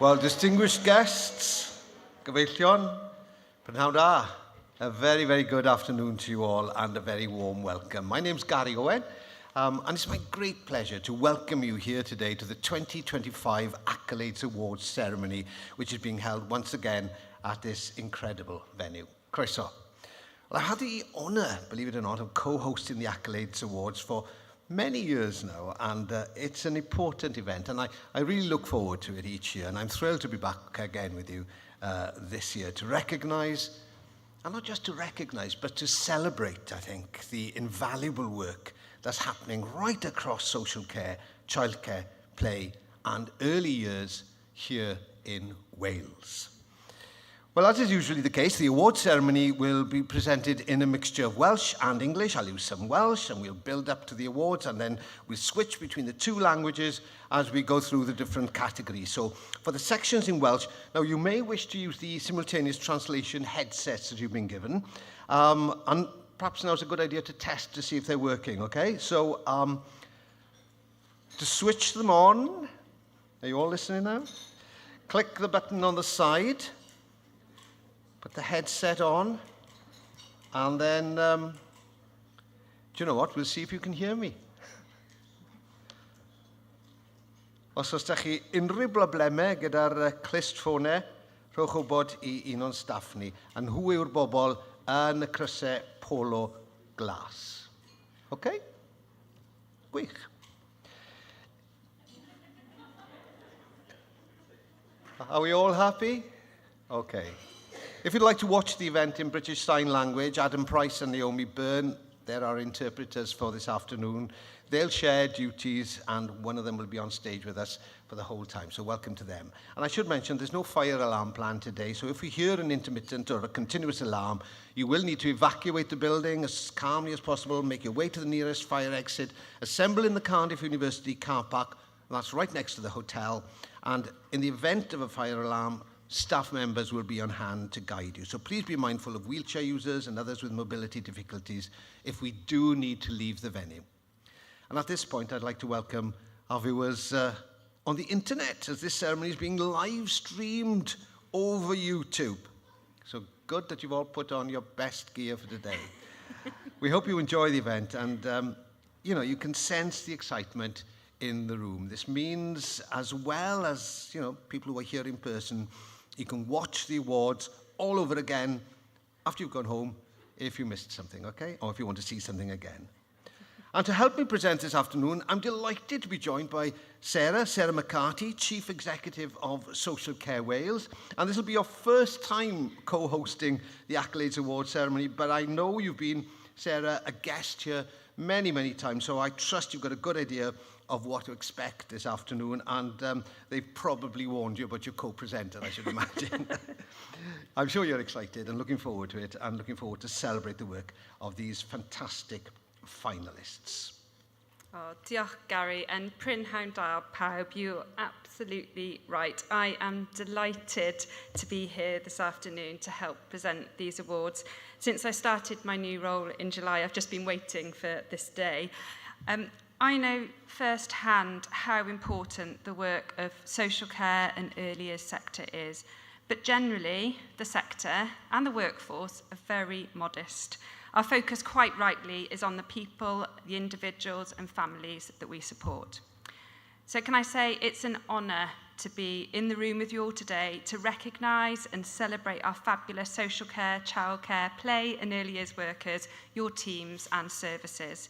Well, distinguished guests, gyfeillion, prynhawn da, a very, very good afternoon to you all and a very warm welcome. My name's Garry Owen, and it's my great pleasure to welcome you here today to the 2025 Accolades Awards ceremony, which is being held once again at this incredible venue, Croeso. Well, I've had the honour, believe it or not, of co-hosting the Accolades Awards for many years now, and it's an important event, and I really look forward to it each year, and I'm thrilled to be back again with you this year to recognise, and not just to recognise, but to celebrate, I think, the invaluable work that's happening right across social care, childcare, play, and early years here in Wales. Well, as is usually the case, the award ceremony will be presented in a mixture of Welsh and English. I'll use some Welsh and we'll build up to the awards, and then we'll switch between the two languages as we go through the different categories. So for the sections in Welsh, now you may wish to use the simultaneous translation headsets that you've been given, and perhaps now's a good idea to test to see if they're working, okay? So to switch them on, are you all listening now? Click the button on the side. Put the headset on, and then, do you know what? We'll see if you can hear me. Os oes da chi unrhyw broblemau gyda'r clust ffonau, rhowch wybod I un o'n staff ni, a nhw yw'r bobl yn y crysau polo glas. Okay? Gwych. Are we all happy? Okay. If you'd like to watch the event in British Sign Language, Adam Price and Naomi Byrne, they're our interpreters for this afternoon. They'll share duties, and one of them will be on stage with us for the whole time, so welcome to them. And I should mention, there's no fire alarm planned today, so if we hear an intermittent or a continuous alarm, you will need to evacuate the building as calmly as possible, make your way to the nearest fire exit, assemble in the Cardiff University car park, that's right next to the hotel, and in the event of a fire alarm, staff members will be on hand to guide you. So please be mindful of wheelchair users and others with mobility difficulties if we do need to leave the venue. And at this point, I'd like to welcome our viewers on the internet, as this ceremony is being live streamed over YouTube. So good that you've all put on your best gear for today. We hope you enjoy the event, and you can sense the excitement in the room. This means, as well as people who are here in person, you can watch the awards all over again after you've gone home if you missed something, okay? Or if you want to see something again. And to help me present this afternoon, I'm delighted to be joined by Sarah McCarty, Chief Executive of Social Care Wales. And this will be your first time co-hosting the Accolades Awards ceremony, but I know you've been, Sarah, a guest here many, many times, so I trust you've got a good idea of what to expect this afternoon, and they've probably warned you about your co-presenter, I should imagine. I'm sure you're excited and looking forward to it, and looking forward to celebrate the work of these fantastic finalists. Oh, diolch, Gary, and prynhawn da pawb, you're absolutely right. I am delighted to be here this afternoon to help present these awards. Since I started my new role in July, I've just been waiting for this day. I know firsthand how important the work of social care and early years sector is, but generally the sector and the workforce are very modest. Our focus, quite rightly, is on the people, the individuals and families that we support. So can I say it's an honour to be in the room with you all today to recognise and celebrate our fabulous social care, childcare, play and early years workers, your teams and services.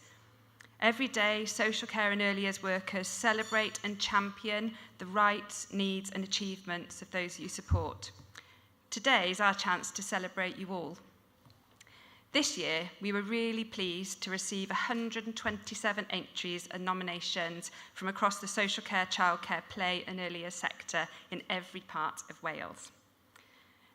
Every day, social care and early years workers celebrate and champion the rights, needs and achievements of those you support. Today is our chance to celebrate you all. This year, we were really pleased to receive 127 entries and nominations from across the social care, childcare, play and early years sector in every part of Wales.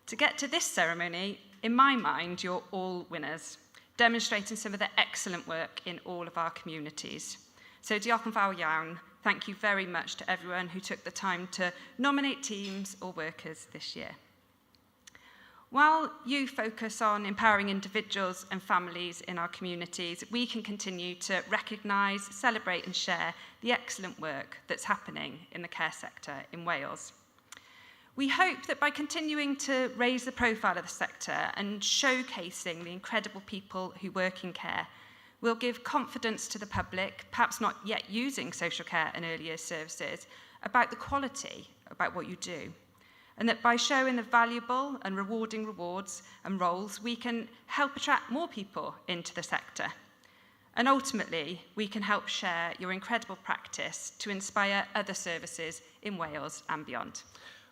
To get to this ceremony, in my mind, you're all winners, demonstrating some of the excellent work in all of our communities. So diolch yn fawr iawn. Thank you very much to everyone who took the time to nominate teams or workers this year. While you focus on empowering individuals and families in our communities, we can continue to recognise, celebrate and share the excellent work that's happening in the care sector in Wales. We hope that by continuing to raise the profile of the sector and showcasing the incredible people who work in care, we'll give confidence to the public, perhaps not yet using social care and early years services, about the quality, about what you do. And that by showing the valuable and rewarding rewards and roles, we can help attract more people into the sector. And ultimately, we can help share your incredible practice to inspire other services in Wales and beyond.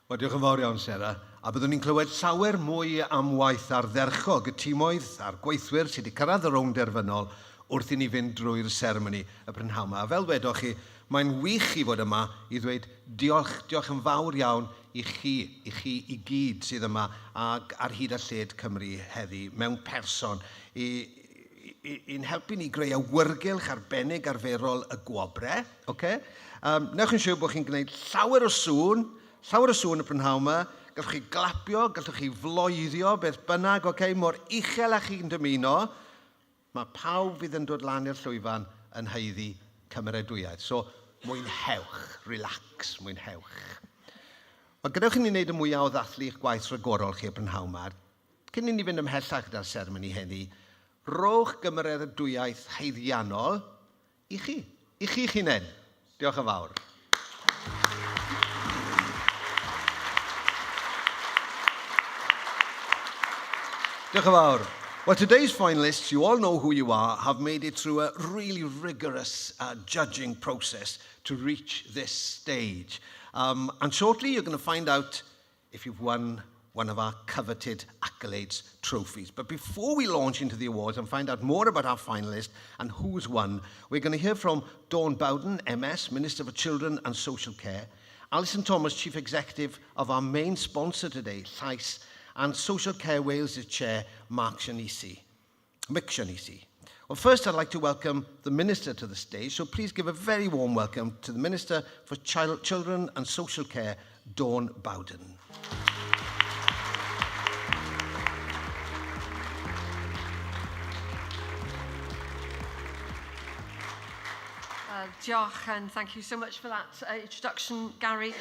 Wel, diolch yn fawr iawn, Sarah. A byddwn ni'n clywed llawer mwy am waith ardderchog y tîmoedd a'r gweithwyr sydd wedi cyrraedd y rownd derfynol wrth i ni fynd drwy'r seremoni y prynhawn yma. A fel wedwch chi, mae'n wych i fod yma i ddweud diolch yn fawr iawn i chi i gyd sydd yma ar hyd a lled Cymru heddi mewn person i'n helpu ni greu awyrgylch arbennig arferol y Gwobrau. Okay? Newch yn siŵr bod chi'n gwneud llawer o sŵn y prynhawn yma. Gallwch chi glapio, gallwch chi floeddio, beth bynnag, mor uchel a chi'n dymuno. Mae pawb fydd yn dod lan i'r llwyfan yn haeddu cymeradwyaeth. So, mwynhewch, relax, mwynhewch. Ond gadewch i ni wneud y mwyaf o ddathlu eich gwaith rhagorol chi y prynhawn yma. Cyn i ni fynd ymhellach gyda'r seremoni heddi, rowch gymeradwyaeth haeddiannol i chi'ch hunain. Diolch yn fawr. Diolch yn fawr. Well, today's finalists, you all know who you are, have made it through a really rigorous judging process to reach this stage. And shortly you're going to find out if you've won one of our coveted Accolades trophies. But before we launch into the awards and find out more about our finalists and who's won, we're going to hear from Bowden, MS, Minister for Children and Social Care, Alyson Thomas, Chief Executive of our main sponsor today, Llais, and Social Care Wales' Chair, Mick Giannasi. Well, first I'd like to welcome the Minister to the stage, so please give a very warm welcome to the Minister for Children and Social Care, Bowden. Diolch, and thank you so much for that introduction, Garry.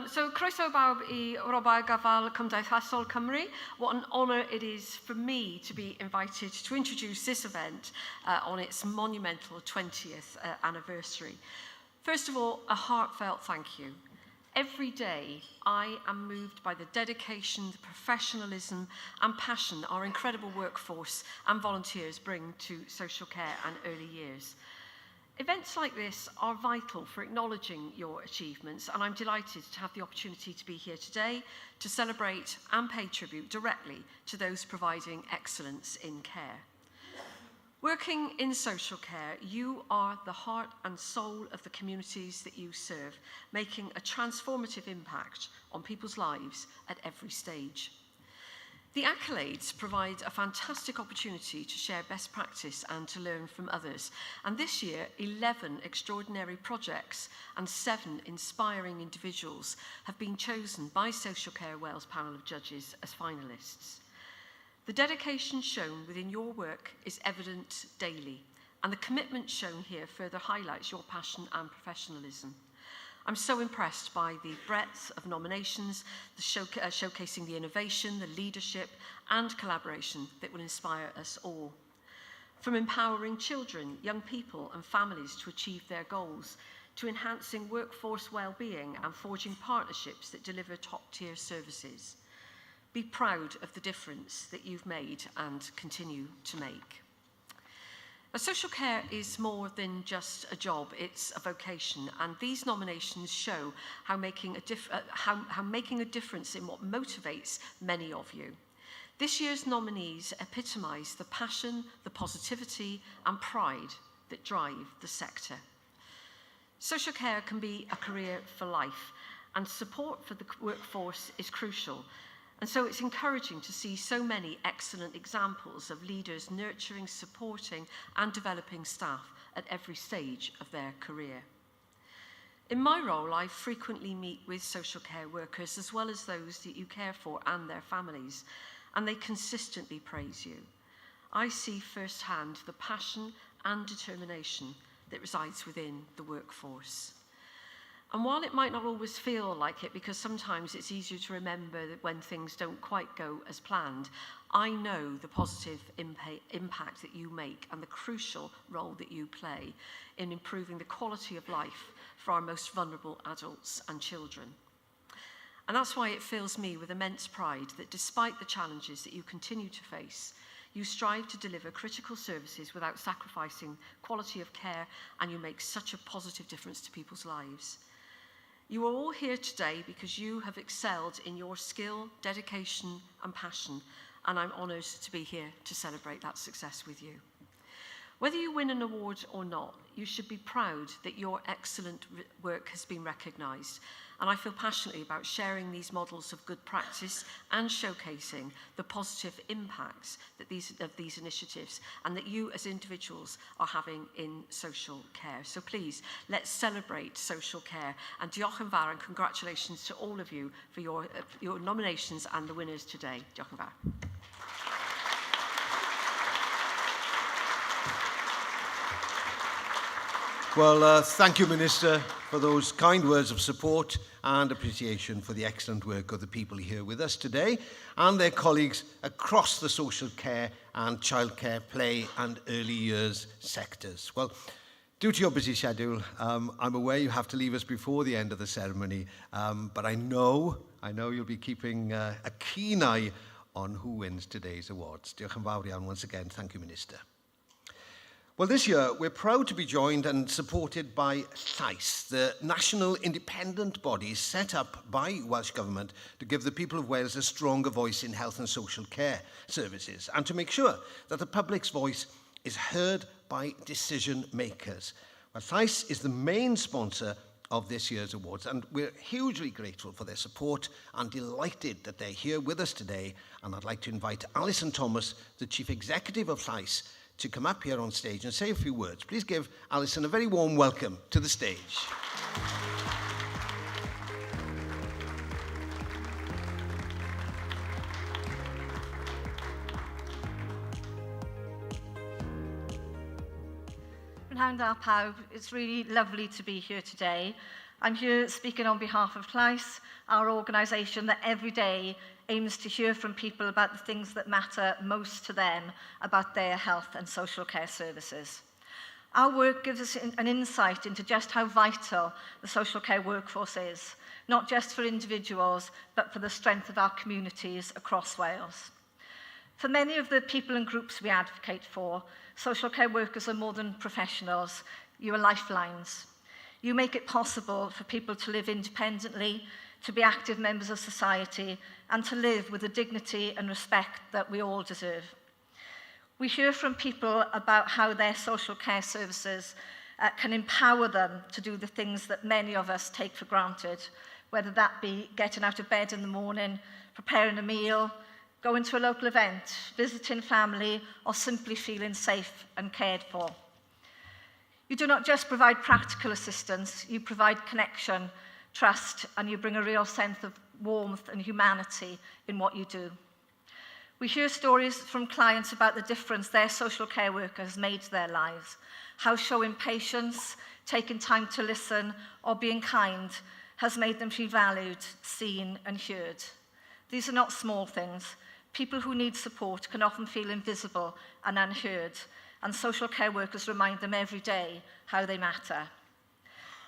So, Croeso bawb I Gofal Cymdeithasol Cymru. What an honour it is for me to be invited to introduce this event on its monumental 20th anniversary. First of all, a heartfelt thank you. Every day, I am moved by the dedication, the professionalism and passion our incredible workforce and volunteers bring to social care and early years. Events like this are vital for acknowledging your achievements, and I'm delighted to have the opportunity to be here today to celebrate and pay tribute directly to those providing excellence in care. Working in social care, you are the heart and soul of the communities that you serve, making a transformative impact on people's lives at every stage. The Accolades provide a fantastic opportunity to share best practice and to learn from others. And this year, 11 extraordinary projects and 7 inspiring individuals have been chosen by Social Care Wales panel of judges as finalists. The dedication shown within your work is evident daily, and the commitment shown here further highlights your passion and professionalism. I'm so impressed by the breadth of nominations, the showcasing the innovation, the leadership and collaboration that will inspire us all. From empowering children, young people and families to achieve their goals, to enhancing workforce well-being and forging partnerships that deliver top-tier services. Be proud of the difference that you've made and continue to make. Social care is more than just a job, it's a vocation, and these nominations show how making a difference in what motivates many of you. This year's nominees epitomise the passion, the positivity and pride that drive the sector. Social care can be a career for life, and support for the workforce is crucial. And so it's encouraging to see so many excellent examples of leaders nurturing, supporting and developing staff at every stage of their career. In my role, I frequently meet with social care workers as well as those that you care for and their families, and they consistently praise you. I see firsthand the passion and determination that resides within the workforce. And while it might not always feel like it, because sometimes it's easier to remember that when things don't quite go as planned, I know the positive impact that you make and the crucial role that you play in improving the quality of life for our most vulnerable adults and children. And that's why it fills me with immense pride that despite the challenges that you continue to face, you strive to deliver critical services without sacrificing quality of care, and you make such a positive difference to people's lives. You are all here today because you have excelled in your skill, dedication, and passion, and I'm honoured to be here to celebrate that success with you. Whether you win an award or not, you should be proud that your excellent work has been recognised, and I feel passionately about sharing these models of good practice and showcasing the positive impacts that these initiatives and that you as individuals are having in social care. So please, let's celebrate social care, and diolch yn fawr and congratulations to all of you for your nominations and the winners today. Diolch yn fawr. Well, thank you, Minister, for those kind words of support and appreciation for the excellent work of the people here with us today and their colleagues across the social care and childcare, play and early years sectors. Well, due to your busy schedule, I'm aware you have to leave us before the end of the ceremony, but I know you'll be keeping a keen eye on who wins today's awards. Diolch yn fawr iawn once again. Thank you, Minister. Well, this year, we're proud to be joined and supported by Llais, the national independent body set up by Welsh Government to give the people of Wales a stronger voice in health and social care services and to make sure that the public's voice is heard by decision makers. Well, Llais is the main sponsor of this year's awards, and we're hugely grateful for their support and delighted that they're here with us today. And I'd like to invite Alyson Thomas, the Chief Executive of Llais, to come up here on stage and say a few words. Please give Alyson a very warm welcome to the stage. Prynhawn da pawb, it's really lovely to be here today. I'm here speaking on behalf of Llais, our organisation that every day aims to hear from people about the things that matter most to them about their health and social care services. Our work gives us an insight into just how vital the social care workforce is, not just for individuals, but for the strength of our communities across Wales. For many of the people and groups we advocate for, social care workers are more than professionals. You are lifelines. You make it possible for people to live independently, to be active members of society, and to live with the dignity and respect that we all deserve. We hear from people about how their social care services can empower them to do the things that many of us take for granted, whether that be getting out of bed in the morning, preparing a meal, going to a local event, visiting family, or simply feeling safe and cared for. You do not just provide practical assistance, you provide connection, trust, and you bring a real sense of warmth and humanity in what you do. We hear stories from clients about the difference their social care worker has made to their lives, how showing patience, taking time to listen, or being kind has made them feel valued, seen, and heard. These are not small things. People who need support can often feel invisible and unheard, and social care workers remind them every day how they matter.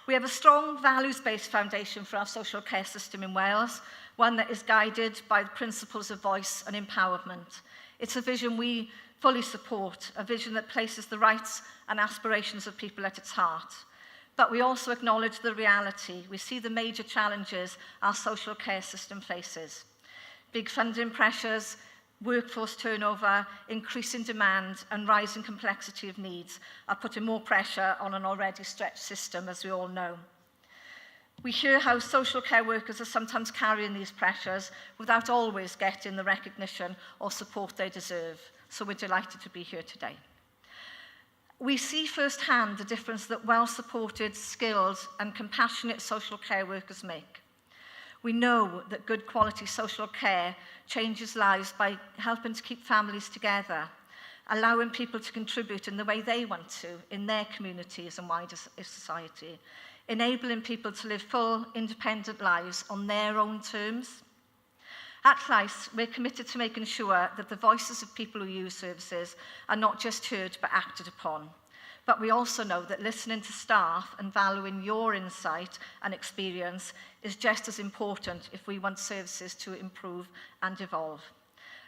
We have a strong values-based foundation for our social care system in Wales, one that is guided by the principles of voice and empowerment. It's a vision we fully support, a vision that places the rights and aspirations of people at its heart. But we also acknowledge the reality. We see the major challenges our social care system faces. Big funding pressures, workforce turnover, increasing demand and rising complexity of needs are putting more pressure on an already stretched system, as we all know. We hear how social care workers are sometimes carrying these pressures without always getting the recognition or support they deserve, so we're delighted to be here today. We see firsthand the difference that well-supported, skilled and compassionate social care workers make. We know that good quality social care changes lives by helping to keep families together, allowing people to contribute in the way they want to in their communities and wider society. enabling people to live full, independent lives on their own terms. At Llais, we're committed to making sure that the voices of people who use services are not just heard but acted upon. But we also know that listening to staff and valuing your insight and experience is just as important if we want services to improve and evolve.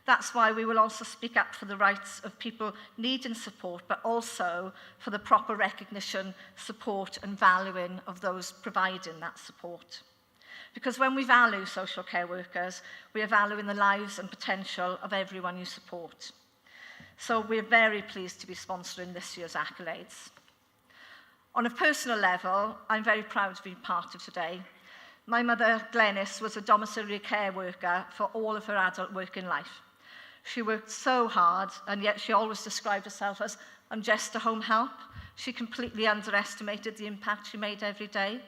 That's why we will also speak up for the rights of people needing support, but also for the proper recognition, support and valuing of those providing that support. Because when we value social care workers, we are valuing the lives and potential of everyone you support. So we're very pleased to be sponsoring this year's Accolades. On a personal level, I'm very proud to be part of today. My mother, Glenys, was a domiciliary care worker for all of her adult working life. She worked so hard, and yet she always described herself as, I'm just a home help. She completely underestimated the impact she made every day.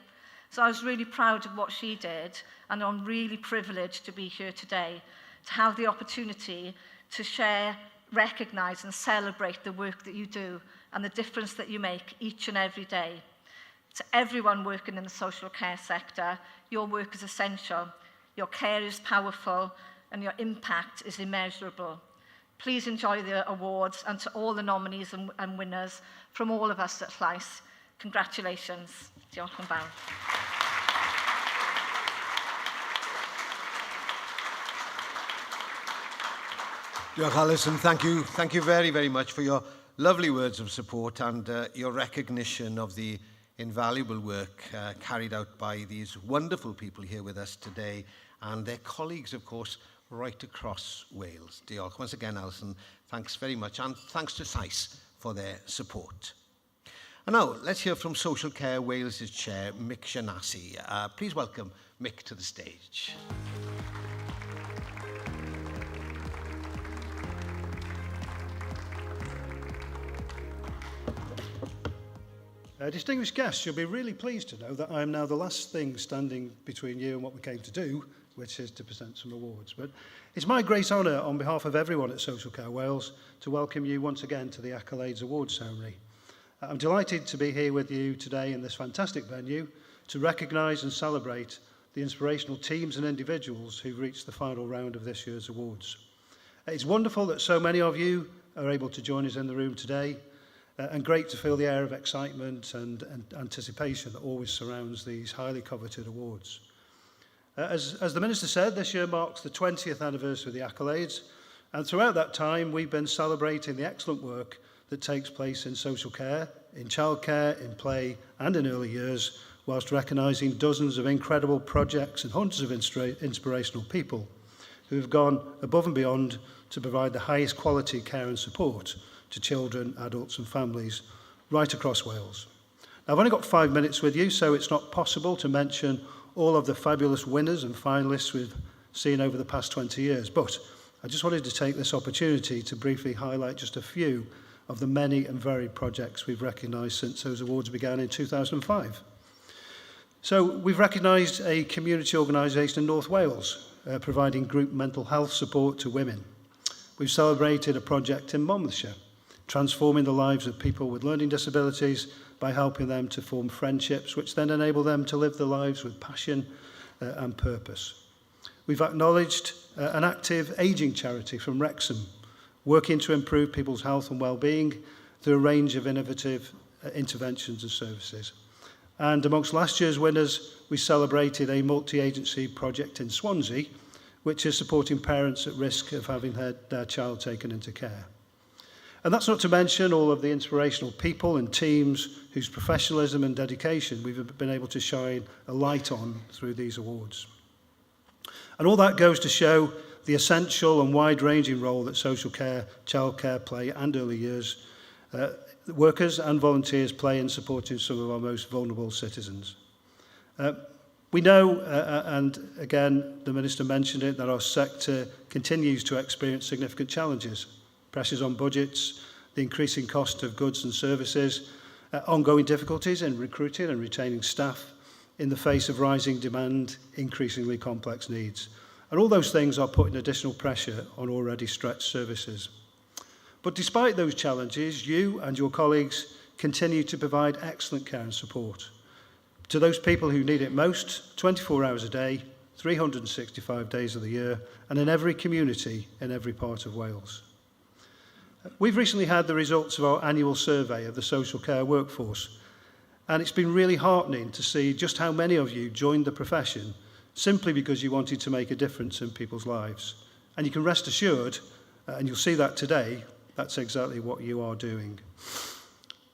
So I was really proud of what she did, and I'm really privileged to be here today, to have the opportunity to share, recognise and celebrate the work that you do and the difference that you make each and every day. To everyone working in the social care sector, your work is essential, your care is powerful, and your impact is immeasurable. Please enjoy the awards, and to all the nominees and winners from all of us at Llais, congratulations. Diolch yn fawr. Diolch, Alyson. Thank you very, very much for your lovely words of support and your recognition of the invaluable work carried out by these wonderful people here with us today and their colleagues, of course, right across Wales. Diolch. Once again, Alyson, thanks very much, and thanks to Llais for their support. And now, let's hear from Social Care Wales' chair, Mick Giannasi. Please welcome Mick to the stage. Distinguished guests, you'll be really pleased to know that I am now the last thing standing between you and what we came to do, which is to present some awards. But it's my great honour on behalf of everyone at Social Care Wales to welcome you once again to the Accolades Awards ceremony. I'm delighted to be here with you today in this fantastic venue to recognise and celebrate the inspirational teams and individuals who've reached the final round of this year's awards. It's wonderful that so many of you are able to join us in the room today, and great to feel the air of excitement and anticipation that always surrounds these highly coveted awards. As the Minister said, this year marks the 20th anniversary of the Accolades, and throughout that time we've been celebrating the excellent work that takes place in social care, in childcare, in play and in early years, whilst recognising dozens of incredible projects and hundreds of inspirational people who have gone above and beyond to provide the highest quality care and support to children, adults and families right across Wales. Now, I've only got 5 minutes with you, so it's not possible to mention all of the fabulous winners and finalists we've seen over the past 20 years, but I just wanted to take this opportunity to briefly highlight just a few of the many and varied projects we've recognised since those awards began in 2005. So we've recognised a community organisation in North Wales providing group mental health support to women. We've celebrated a project in Monmouthshire, transforming the lives of people with learning disabilities by helping them to form friendships which then enable them to live their lives with passion and purpose. We've acknowledged an active ageing charity from Wrexham, working to improve people's health and well-being through a range of innovative interventions and services. And amongst last year's winners, we celebrated a multi-agency project in Swansea, which is supporting parents at risk of having had their child taken into care. And that's not to mention all of the inspirational people and teams whose professionalism and dedication we've been able to shine a light on through these awards. And all that goes to show the essential and wide-ranging role that social care, childcare, play and early years workers and volunteers play in supporting some of our most vulnerable citizens. We know, and again the Minister mentioned it, that our sector continues to experience significant challenges. Pressures on budgets, the increasing cost of goods and services, ongoing difficulties in recruiting and retaining staff in the face of rising demand, increasingly complex needs. And all those things are putting additional pressure on already stretched services. But despite those challenges, you and your colleagues continue to provide excellent care and support to those people who need it most, 24 hours a day, 365 days of the year, and in every community in every part of Wales. We've recently had the results of our annual survey of the social care workforce, and it's been really heartening to see just how many of you joined the profession simply because you wanted to make a difference in people's lives. And you can rest assured, and you'll see that today, that's exactly what you are doing.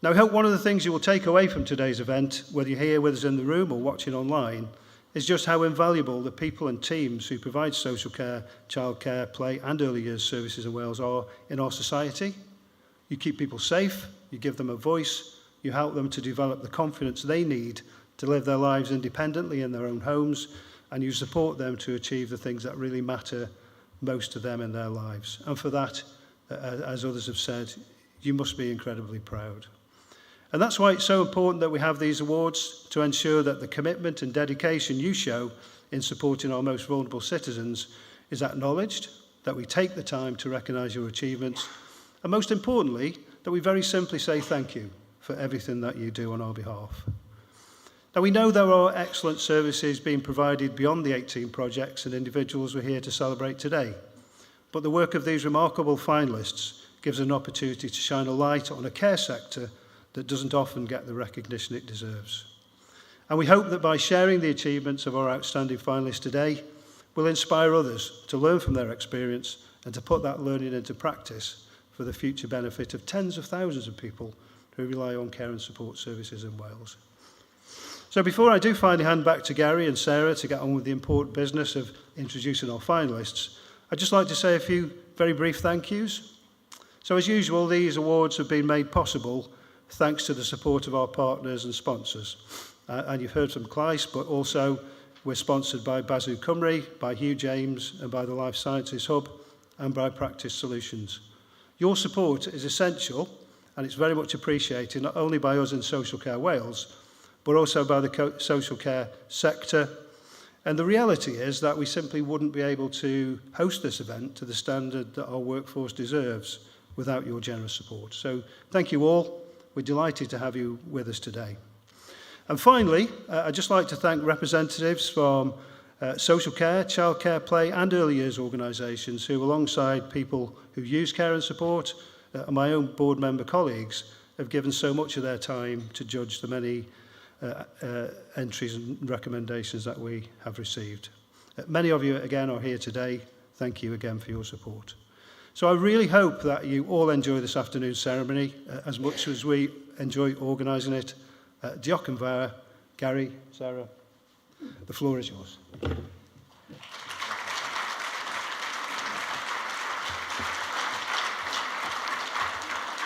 Now, I hope one of the things you will take away from today's event, whether you're here with us in the room or watching online, is just how invaluable the people and teams who provide social care, childcare, play and early years services in Wales are in our society. You keep people safe, you give them a voice, you help them to develop the confidence they need to live their lives independently in their own homes, and you support them to achieve the things that really matter most to them in their lives. And for that, as others have said, you must be incredibly proud. And that's why it's so important that we have these awards, to ensure that the commitment and dedication you show in supporting our most vulnerable citizens is acknowledged, that we take the time to recognise your achievements, and most importantly, that we very simply say thank you for everything that you do on our behalf. Now, we know there are excellent services being provided beyond the 18 projects and individuals we're here to celebrate today, but the work of these remarkable finalists gives an opportunity to shine a light on a care sector that doesn't often get the recognition it deserves. And we hope that by sharing the achievements of our outstanding finalists today, we'll inspire others to learn from their experience and to put that learning into practice for the future benefit of tens of thousands of people who rely on care and support services in Wales. So before I do finally hand back to Garry and Sarah to get on with the important business of introducing our finalists, I'd just like to say a few very brief thank yous. So as usual, these awards have been made possible thanks to the support of our partners and sponsors. And you've heard from Llais, but also we're sponsored by Bazoo Cymru, by Hugh James, and by the Life Sciences Hub, and by Practice Solutions. Your support is essential, and it's very much appreciated, not only by us in Social Care Wales, but also by the social care sector. And the reality is that we simply wouldn't be able to host this event to the standard that our workforce deserves without your generous support. So thank you all. We're delighted to have you with us today. And finally, I'd just like to thank representatives from social care, childcare, play and early years organisations who, alongside people who use care and support, and my own board member colleagues, have given so much of their time to judge the many entries and recommendations that we have received. Many of you, again, are here today. Thank you again for your support. So I really hope that you all enjoy this afternoon's ceremony as much as we enjoy organising it. Diolch yn fawr. Garry, Sarah, the floor is yours.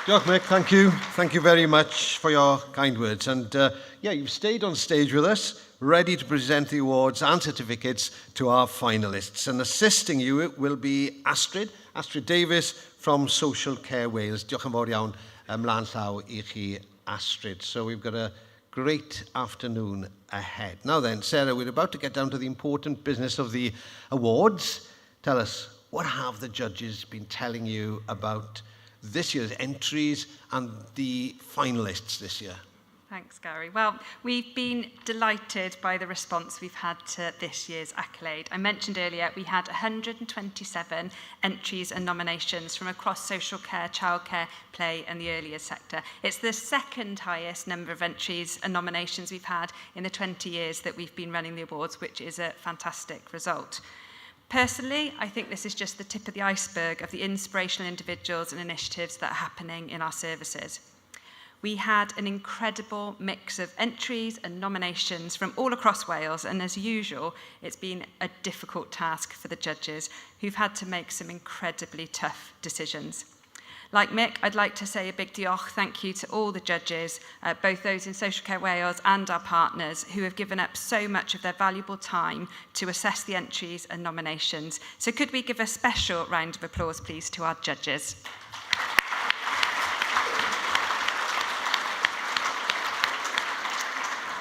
Diolch, Mick. Thank you. Thank you very much for your kind words. And yeah, you've stayed on stage with us, ready to present the awards and certificates to our finalists. And assisting you will be Astrid Davies from Social Care Wales. Diolch yn fawr iawn ymlaen llaw I chi, Astrid. So we've got a great afternoon ahead. Now then, Sarah, we're about to get down to the important business of the awards. Tell us, what have the judges been telling you about this year's entries and the finalists this year? Thanks, Garry. Well, we've been delighted by the response we've had to this year's accolade. I mentioned earlier we had 127 entries and nominations from across social care, childcare, play and the early years sector. It's the second highest number of entries and nominations we've had in the 20 years that we've been running the awards, which is a fantastic result. Personally, I think this is just the tip of the iceberg of the inspirational individuals and initiatives that are happening in our services. We had an incredible mix of entries and nominations from all across Wales, and as usual, it's been a difficult task for the judges who've had to make some incredibly tough decisions. Like Mick, I'd like to say a big diolch, thank you to all the judges, both those in Social Care Wales and our partners, who have given up so much of their valuable time to assess the entries and nominations. So could we give a special round of applause, please, to our judges?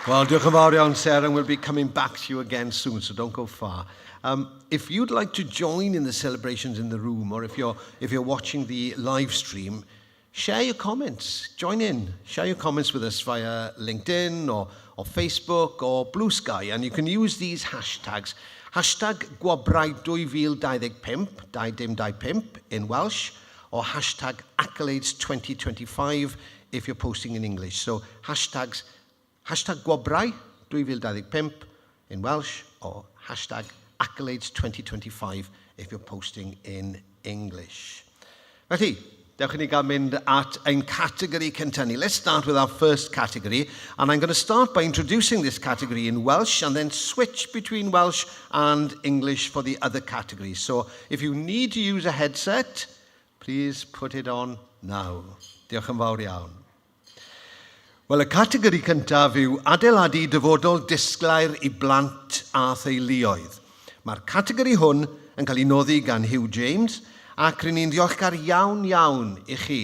Well, diolch yn fawr iawn, Sarah, and we'll be coming back to you again soon, so don't go far. If you'd like to join in the celebrations in the room, or if you're watching the live stream, share your comments. Join in. Share your comments with us via LinkedIn or Facebook or Blue Sky. And you can use these hashtags. Hashtag Gwobrau 2025, 2025 in Welsh, or hashtag Accolades 2025 if you're posting in English. So hashtag Gwobrau 2025 in Welsh, or hashtag Accolades 2025 if you're posting in English. Felly, dewch i ni gael mynd at ein category cyntaf ni. Let's start with our first category, and I'm going to start by introducing this category in Welsh and then switch between Welsh and English for the other categories. So if you need to use a headset, please put it on now. Diolch yn fawr iawn. Wel, y categori cyntaf yw adeiladu dyfodol disglair I blant a theuluoedd. Mae'r categori hwn yn cael ei noddi gan Hugh James, ac rydyn ni'n ddiolchgar iawn I chi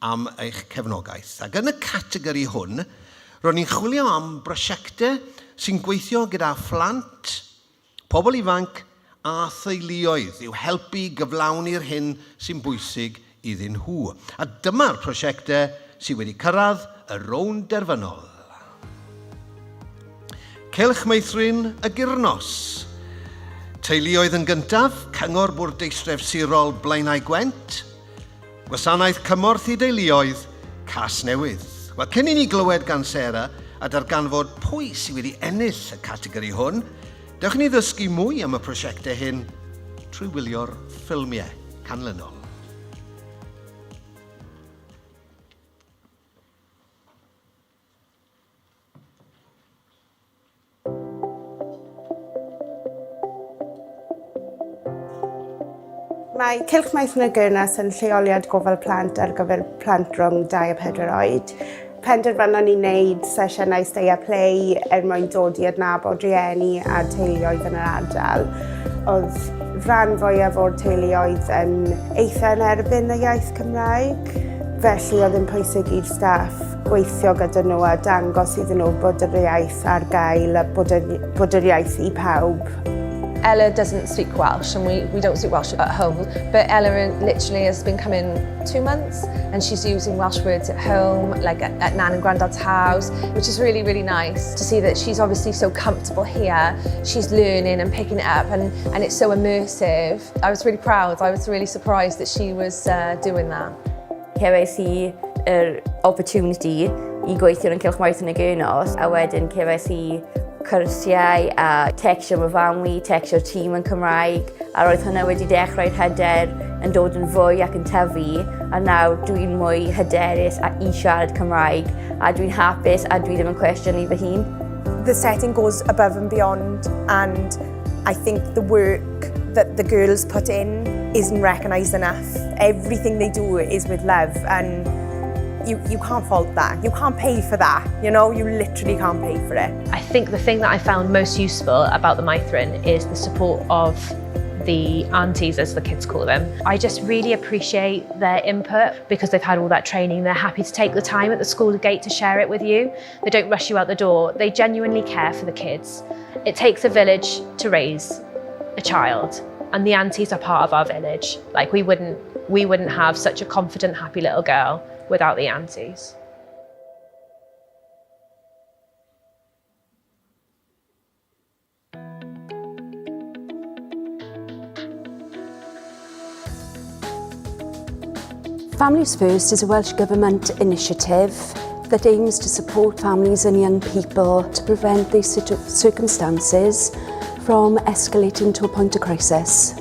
am eich cefnogaeth. Ac yn y categori hwn, ro'n ni'n chwilio am brosiectau sy'n gweithio gyda phlant, pobl ifanc a theuluoedd i'w helpu gyflawni'r hyn sy'n bwysig iddyn nhw. A dyma'r prosiectau sydd wedi cyrraedd y rownd derfynol. Cylch meithrin y gyrnos. Teuluoedd yn gyntaf, Cyngor Bwrdeistref Sirol Blaenau Gwent. Gwasanaeth Cymorth I Deuluoedd, Casnewydd. Wel, cyn I ni glywed gan Sarah a darganfod pwy sydd wedi ennill y categori hwn, dewch ni ddysgu mwy am y prosiectau hyn trwy wylio'r ffilmiau canlynol. Mae Cylch Meithrin y Gyrnos yn lleoliad gofal plant ar gyfer plant rhwng 2 a 4 oed. Penderfynon ni wneud sesiynau stay a play mwyn dod I adnabod rieni a teuluoedd yn yr ardal. Oedd rhan fwyaf o'r teuluoedd yn eitha yn erbyn y iaith Cymraeg. Felly oedd yn pwysig i'r staff gweithio gyda nhw a dangos iddyn nhw bod yr iaith ar gael a bod yr iaith I pawb. Ella doesn't speak Welsh, and we don't speak Welsh at home, but Ella literally has been coming 2 months and she's using Welsh words at home, like at Nan and Grandad's house, which is really, really nice to see that she's obviously so comfortable here. She's learning and picking it up, and it's so immersive. I was really proud. I was really surprised that she was doing that. Cefais I yr opportunity I gweithio yn Cylch Meithrin y Gyrnos, a wedyn cefais I cwrsiau a textio my family, textio'r tîm yn Cymraeg, a roedd hynny wedi dechrau'r hyder yn dod yn fwy ac yn tyfu, a nawr dwi'n mwy hyderus a I siarad Cymraeg, a dwi'n hapus a dwi ddim yn cwestiwn I fy hun. The setting goes above and beyond, and I think the work that the girls put in isn't recognised enough. Everything they do is with love, and you can't fault that. You can't pay for that, you know? You literally can't pay for it. I think the thing that I found most useful about the Meithrin is the support of the aunties, as the kids call them. I just really appreciate their input because they've had all that training. They're happy to take the time at the school gate to share it with you. They don't rush you out the door. They genuinely care for the kids. It takes a village to raise a child, and the aunties are part of our village. Like we wouldn't have such a confident, happy little girl without the aunties. Families First is a Welsh Government initiative that aims to support families and young people to prevent these circumstances from escalating to a point of crisis.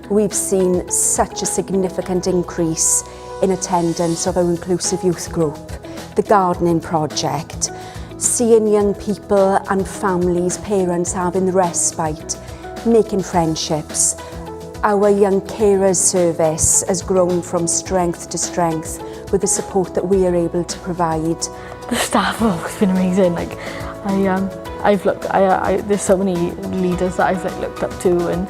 We've seen such a significant increase in attendance of our inclusive youth group, the gardening project, seeing young people and families, parents having the respite, making friendships. Our young carers service has grown from strength to strength with the support that we are able to provide. The staff have always been amazing. Like there's so many leaders that I've looked up to and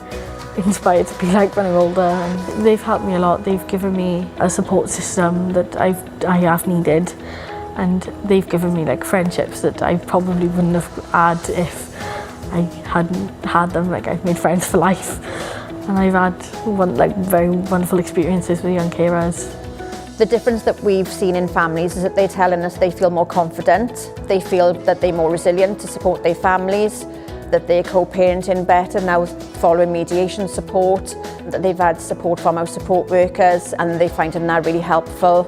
inspired to be like when I'm older, and they've helped me a lot. They've given me a support system that I have needed, and they've given me friendships that I probably wouldn't have had if I hadn't had them. I've made friends for life, and I've had very wonderful experiences with young carers. The difference that we've seen in families is that they're telling us they feel more confident, they feel that they're more resilient to support their families, that they're co-parenting better now following mediation support, that they've had support from our support workers and they're finding that really helpful.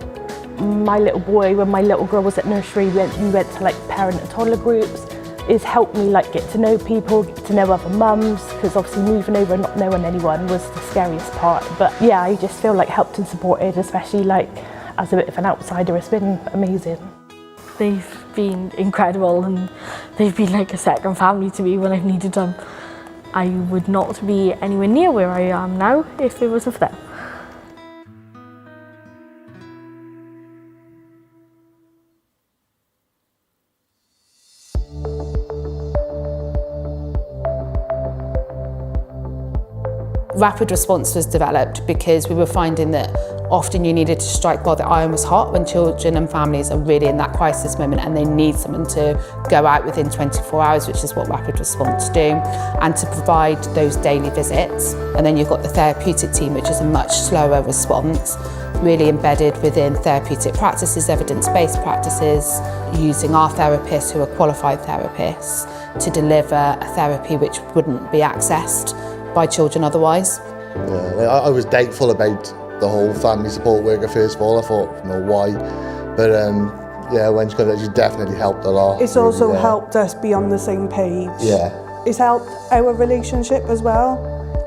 My little boy, when my little girl was at nursery, we went to like parent and toddler groups. It's helped me like get to know people, get to know other mums, because obviously moving over and not knowing anyone was the scariest part. But yeah, I just feel like helped and supported, especially like as a bit of an outsider. It's been amazing. They've been incredible and they've been like a second family to me when I've needed them. I would not be anywhere near where I am now if it wasn't for them. Rapid response was developed because we were finding that often you needed to strike while the iron was hot when children and families are really in that crisis moment and they need someone to go out within 24 hours, which is what rapid response do, and to provide those daily visits. And then you've got the therapeutic team, which is a much slower response, really embedded within therapeutic practices, evidence-based practices, using our therapists who are qualified therapists to deliver a therapy which wouldn't be accessed by children otherwise. Yeah, I was doubtful about the whole family support worker first of all. I thought, you know, why? But yeah, when she comes out, she definitely helped a lot. It's really, also helped us be on the same page. Yeah. It's helped our relationship as well.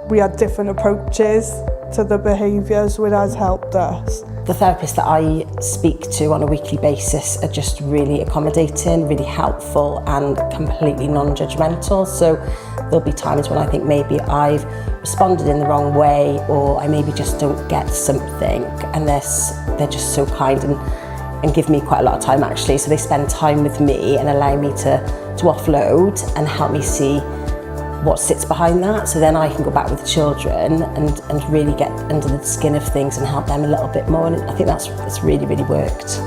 We had different approaches to the behaviours, which has helped us. The therapists that I speak to on a weekly basis are just really accommodating, really helpful and completely non-judgmental. So there'll be times when I think maybe I've responded in the wrong way or I maybe just don't get something, and they're just so kind and give me quite a lot of time actually. So they spend time with me and allow me to offload and help me see what sits behind that, so then I can go back with the children and really get under the skin of things and help them a little bit more, and I think that's really, really worked.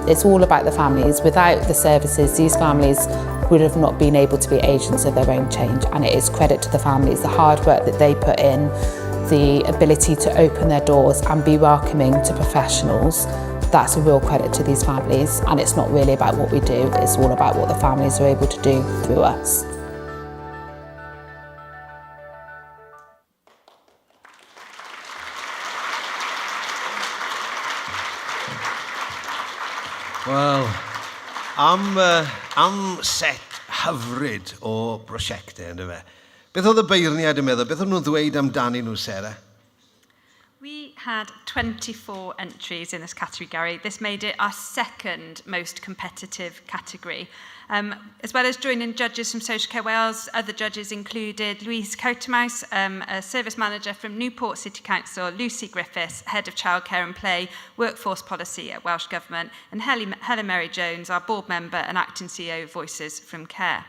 It's all about the families. Without the services, these families would have not been able to be agents of their own change, and it is credit to the families, the hard work that they put in, the ability to open their doors and be welcoming to professionals. That's a real credit to these families, and it's not really about what we do, it's all about what the families are able to do through us. Wel, am set hyfryd o brosiectau, ynddo fe. Beth oedd y beirniad yn meddwl? Beth oedd nhw'n ddweud amdani nhw, Sarah? We had 24 entries in this category, Garry. This made it our second most competitive category. As well as joining judges from Social Care Wales, other judges included Louise Coutemaus, a service manager from Newport City Council, Lucy Griffiths, Head of Childcare and Play, Workforce Policy at Welsh Government, and Helen Mary Jones, our board member and acting CEO of Voices from Care.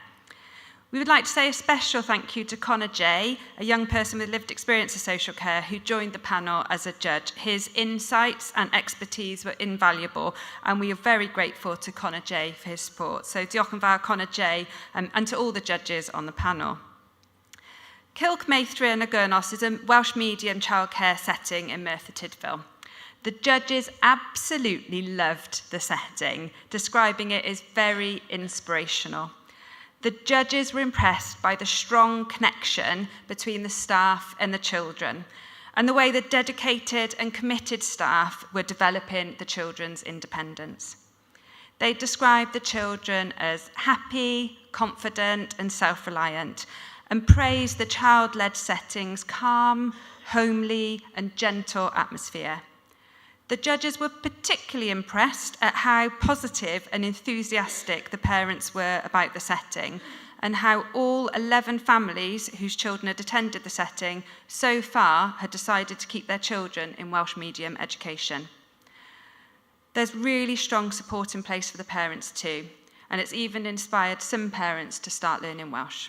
We would like to say a special thank you to Connor J, a young person with lived experience of social care who joined the panel as a judge. His insights and expertise were invaluable, and we are very grateful to Connor J for his support. So diolch yn fawr Connor J and to all the judges on the panel. Cilch Meithrin y Gyrnos is a Welsh medium childcare setting in Merthyr Tydfil. The judges absolutely loved the setting, describing it as very inspirational. The judges were impressed by the strong connection between the staff and the children, and the way the dedicated and committed staff were developing the children's independence. They described the children as happy, confident, and self-reliant, and praised the child-led setting's calm, homely, and gentle atmosphere. The judges were particularly impressed at how positive and enthusiastic the parents were about the setting, and how all 11 families whose children had attended the setting so far had decided to keep their children in Welsh medium education. There's really strong support in place for the parents too, and it's even inspired some parents to start learning Welsh.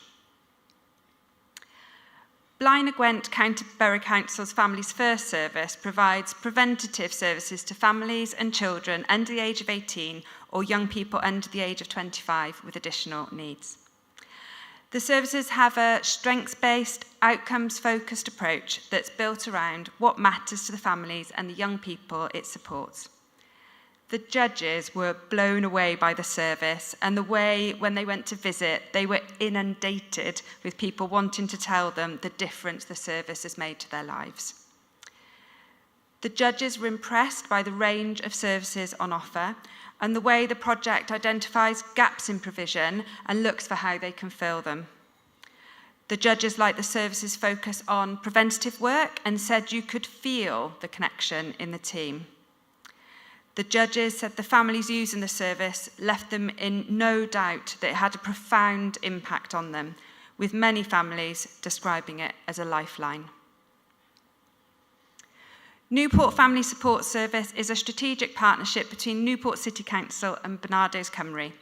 Blaen y Gwent County Borough Council's Families First service provides preventative services to families and children under the age of 18 or young people under the age of 25 with additional needs. The services have a strengths-based, outcomes-focused approach that's built around what matters to the families and the young people it supports. The judges were blown away by the service and the way, when they went to visit, they were inundated with people wanting to tell them the difference the service has made to their lives. The judges were impressed by the range of services on offer and the way the project identifies gaps in provision and looks for how they can fill them. The judges liked the service's focus on preventative work and said you could feel the connection in the team. The judges said the families using the service left them in no doubt that it had a profound impact on them, with many families describing it as a lifeline. Newport Family Support Service is a strategic partnership between Newport City Council and Barnardo's Cymru.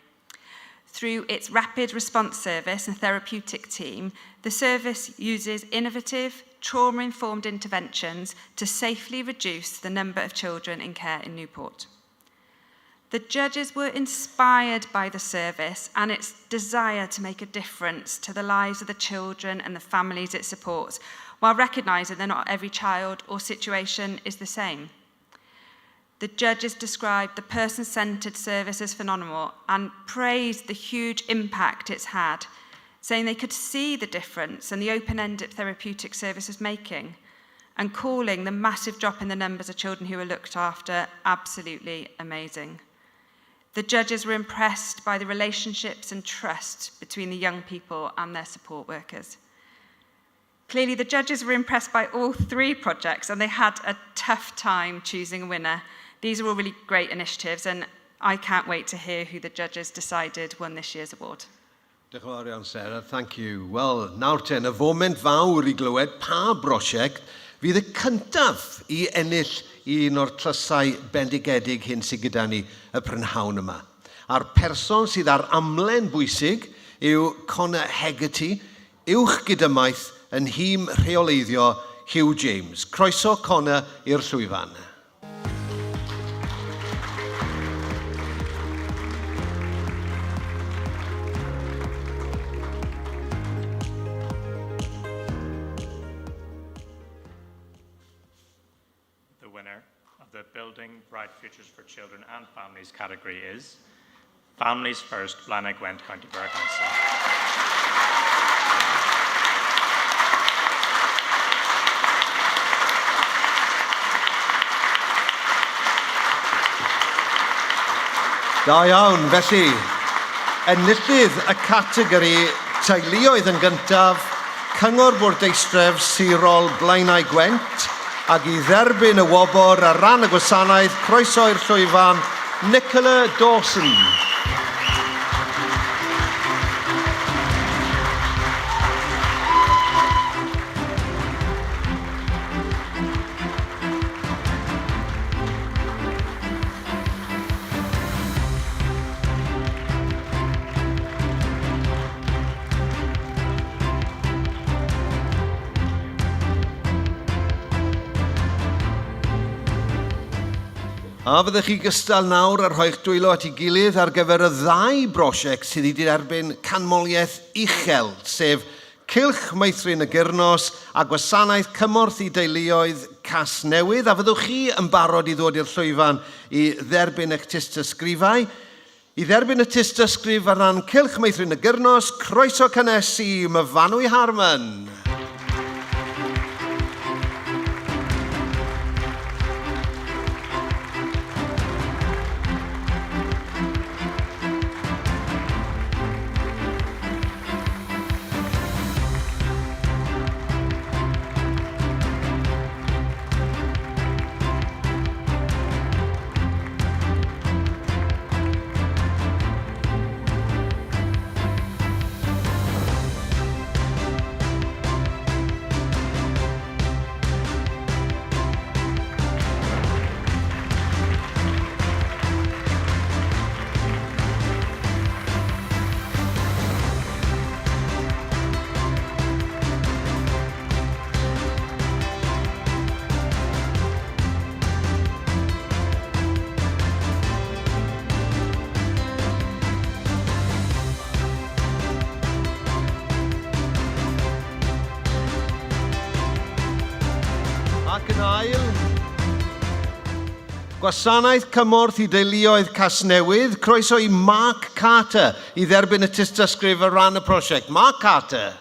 Through its rapid response service and therapeutic team, the service uses innovative, trauma-informed interventions to safely reduce the number of children in care in Newport. The judges were inspired by the service and its desire to make a difference to the lives of the children and the families it supports, while recognising that not every child or situation is the same. The judges described the person-centred service as phenomenal and praised the huge impact it's had, saying they could see the difference and the open-ended therapeutic service was making, and calling the massive drop in the numbers of children who were looked after absolutely amazing. The judges were impressed by the relationships and trust between the young people and their support workers. Clearly, the judges were impressed by all three projects and they had a tough time choosing a winner. These are all really great initiatives and I can't wait to hear who the judges decided won this year's award. Diolch yn fawr iawn, Sarah. Thank you. Wel, nawr ten, y foment fawr I glywed pa brosiect fydd y cyntaf I ennill un o'r tlysau bendigedig hyn sydd gyda ni y prynhawn yma. A'r person sydd ar amlen bwysig yw Connor Hegarty, uwch gydymaeth yn hym rheoleiddio Hugh James. Croeso Connor i'r llwyfan. The Building Bright Futures for Children and Families category is Families First, Gweinidog, County Berkhamsted. Da iawn, felly, enillydd y categori teuluoedd yn gyntaf, Cyngor Bwrdeistref Sirol Blaenau Gwent, ac I dderbyn y wobr ar ran y gwasanaeth, croeso i'r llwyfan, Nicola Dawson. A fyddwch chi gystal nawr ar rhoi'ch dwylo at ei gilydd ar gyfer y ddau brosiect sydd wedi derbyn canmoliaeth uchel, sef Cylch Meithrin y Gyrnos a Gwasanaeth Cymorth I Deuluoedd Casnewydd, a fyddwch chi yn barod I ddod i'r llwyfan I dderbyn eich tystysgrifau. I dderbyn y tystysgrif ar ran Cylch Meithrin y Gyrnos, croeso cynnes I Myfanwy Harman. Gwasanaeth Cymorth I Deuluoedd Casnewydd, croeso I Mark Carter I dderbyn y tystysgrif ar ran y prosiect. Mark Carter.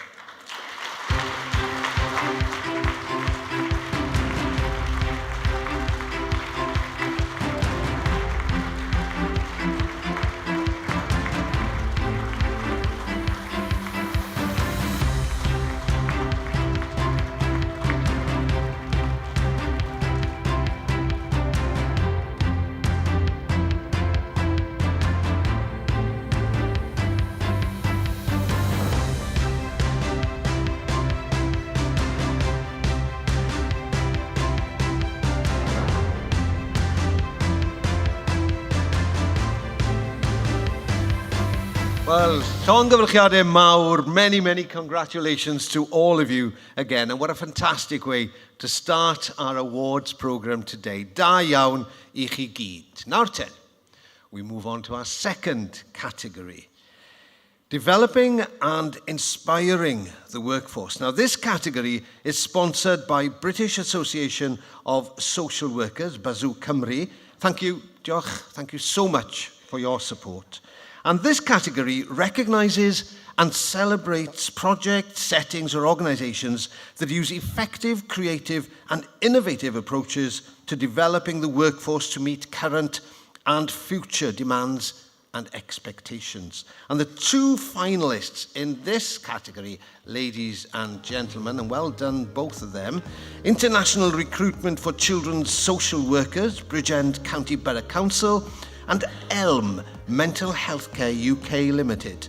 Well, llongyfarchiadau mawr, many congratulations to all of you again, and what a fantastic way to start our awards programme today. Da iawn I chi gyd. Nawr ten, we move on to our second category, developing and inspiring the workforce. Now, this category is sponsored by British Association of Social Workers, Byddwn Cymru. Thank you, diolch, thank you so much for your support. And this category recognises and celebrates projects, settings or organisations that use effective, creative and innovative approaches to developing the workforce to meet current and future demands and expectations. And the two finalists in this category, ladies and gentlemen, and well done both of them, International Recruitment for Children's Social Workers, Bridgend County Borough Council, and Elm Mental Healthcare UK Limited.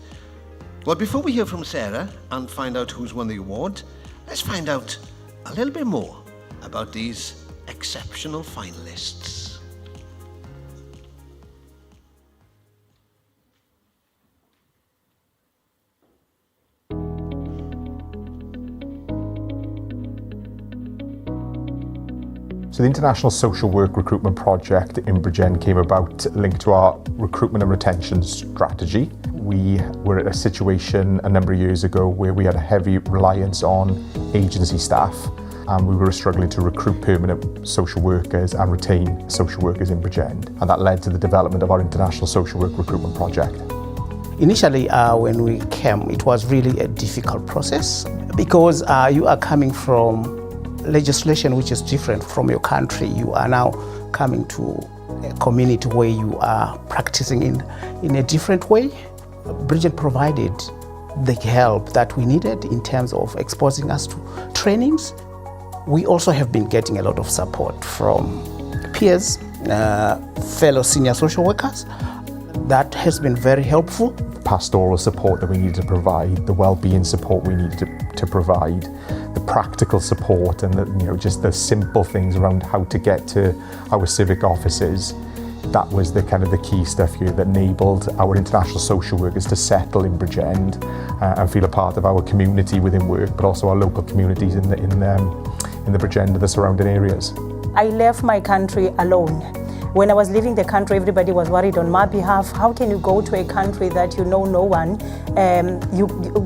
Well, before we hear from Sarah and find out who's won the award, let's find out a little bit more about these exceptional finalists. So the International Social Work Recruitment Project in Bridgend came about linked to our recruitment and retention strategy. We were at a situation a number of years ago where we had a heavy reliance on agency staff, and we were struggling to recruit permanent social workers and retain social workers in Bridgend. And that led to the development of our International Social Work Recruitment Project. Initially, when we came, it was really a difficult process because you are coming from legislation which is different from your country. You are now coming to a community where you are practicing in a different way. Bridgend provided the help that we needed in terms of exposing us to trainings. We also have been getting a lot of support from peers, fellow senior social workers. That has been very helpful. The pastoral support that we needed to provide, the well-being support we needed to provide, the practical support and just the simple things around how to get to our civic offices. That was the kind of the key stuff here that enabled our international social workers to settle in Bridgend and feel a part of our community within work, but also our local communities in the Bridgend and the surrounding areas. I left my country alone. When I was leaving the country, everybody was worried on my behalf. How can you go to a country that you know no one?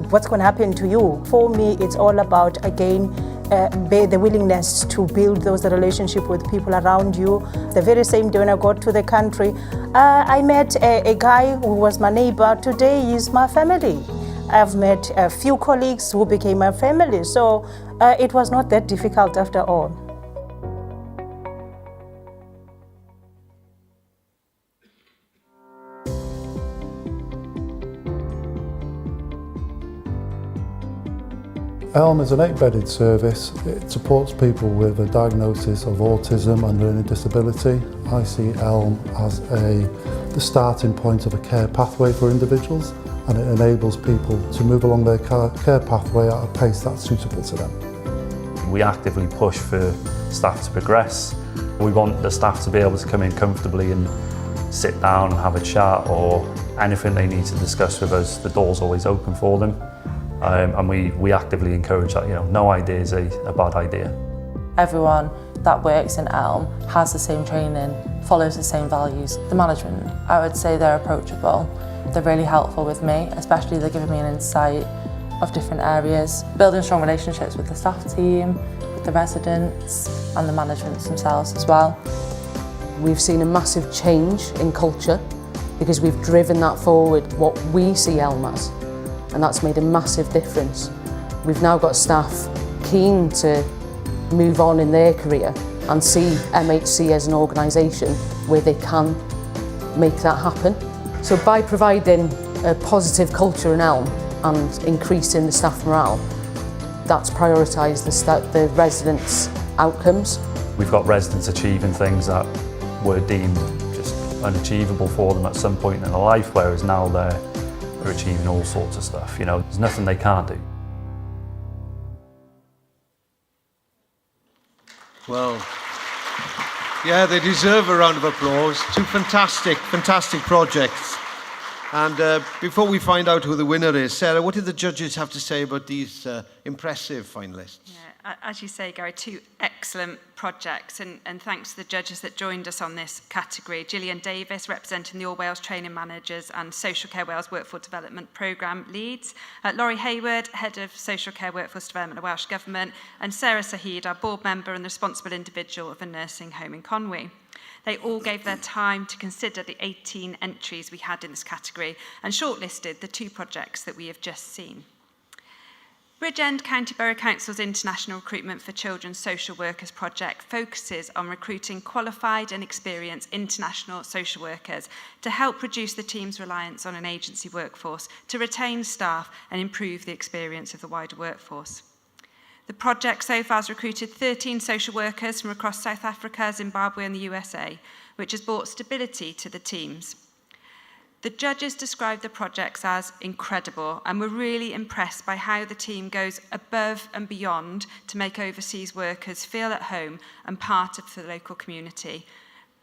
What's going to happen to you? For me, it's all about, again, the willingness to build those relationships with people around you. The very same day when I got to the country, I met a guy who was my neighbor. Today he's my family. I've met a few colleagues who became my family. So it was not that difficult after all. Elm is an 8-bedded service. It supports people with a diagnosis of autism and learning disability. I see Elm as the starting point of a care pathway for individuals, and it enables people to move along their care pathway at a pace that's suitable to them. We actively push for staff to progress. We want the staff to be able to come in comfortably and sit down and have a chat, or anything they need to discuss with us, the door's always open for them. And we actively encourage that, no idea is a bad idea. Everyone that works in Elm has the same training, follows the same values. The management, I would say they're approachable. They're really helpful with me, especially they're giving me an insight of different areas, building strong relationships with the staff team, with the residents and the management themselves as well. We've seen a massive change in culture because we've driven that forward, what we see Elm as, and that's made a massive difference. We've now got staff keen to move on in their career and see MHC as an organisation where they can make that happen. So by providing a positive culture in Elm and increasing the staff morale, that's prioritised the residents' outcomes. We've got residents achieving things that were deemed just unachievable for them at some point in their life, whereas now they're achieving all sorts of stuff. You know, there's nothing they can't do. Well, yeah, they deserve a round of applause. Two fantastic projects. And before we find out who the winner is, Sarah, what did the judges have to say about these impressive finalists? Yeah, as you say, Gary, two excellent projects, and thanks to the judges that joined us on this category. Gillian Davis, representing the All Wales Training Managers and Social Care Wales Workforce Development Programme Leads, Laurie Hayward, Head of Social Care Workforce Development of Welsh Government, and Sarah Sahid, our board member and the responsible individual of a nursing home in Conwy. They all gave their time to consider the 18 entries we had in this category and shortlisted the two projects that we have just seen. Bridgend County Borough Council's International Recruitment for Children's Social Workers project focuses on recruiting qualified and experienced international social workers to help reduce the team's reliance on an agency workforce, to retain staff and improve the experience of the wider workforce. The project so far has recruited 13 social workers from across South Africa, Zimbabwe and the USA, which has brought stability to the teams. The judges described the projects as incredible and were really impressed by how the team goes above and beyond to make overseas workers feel at home and part of the local community.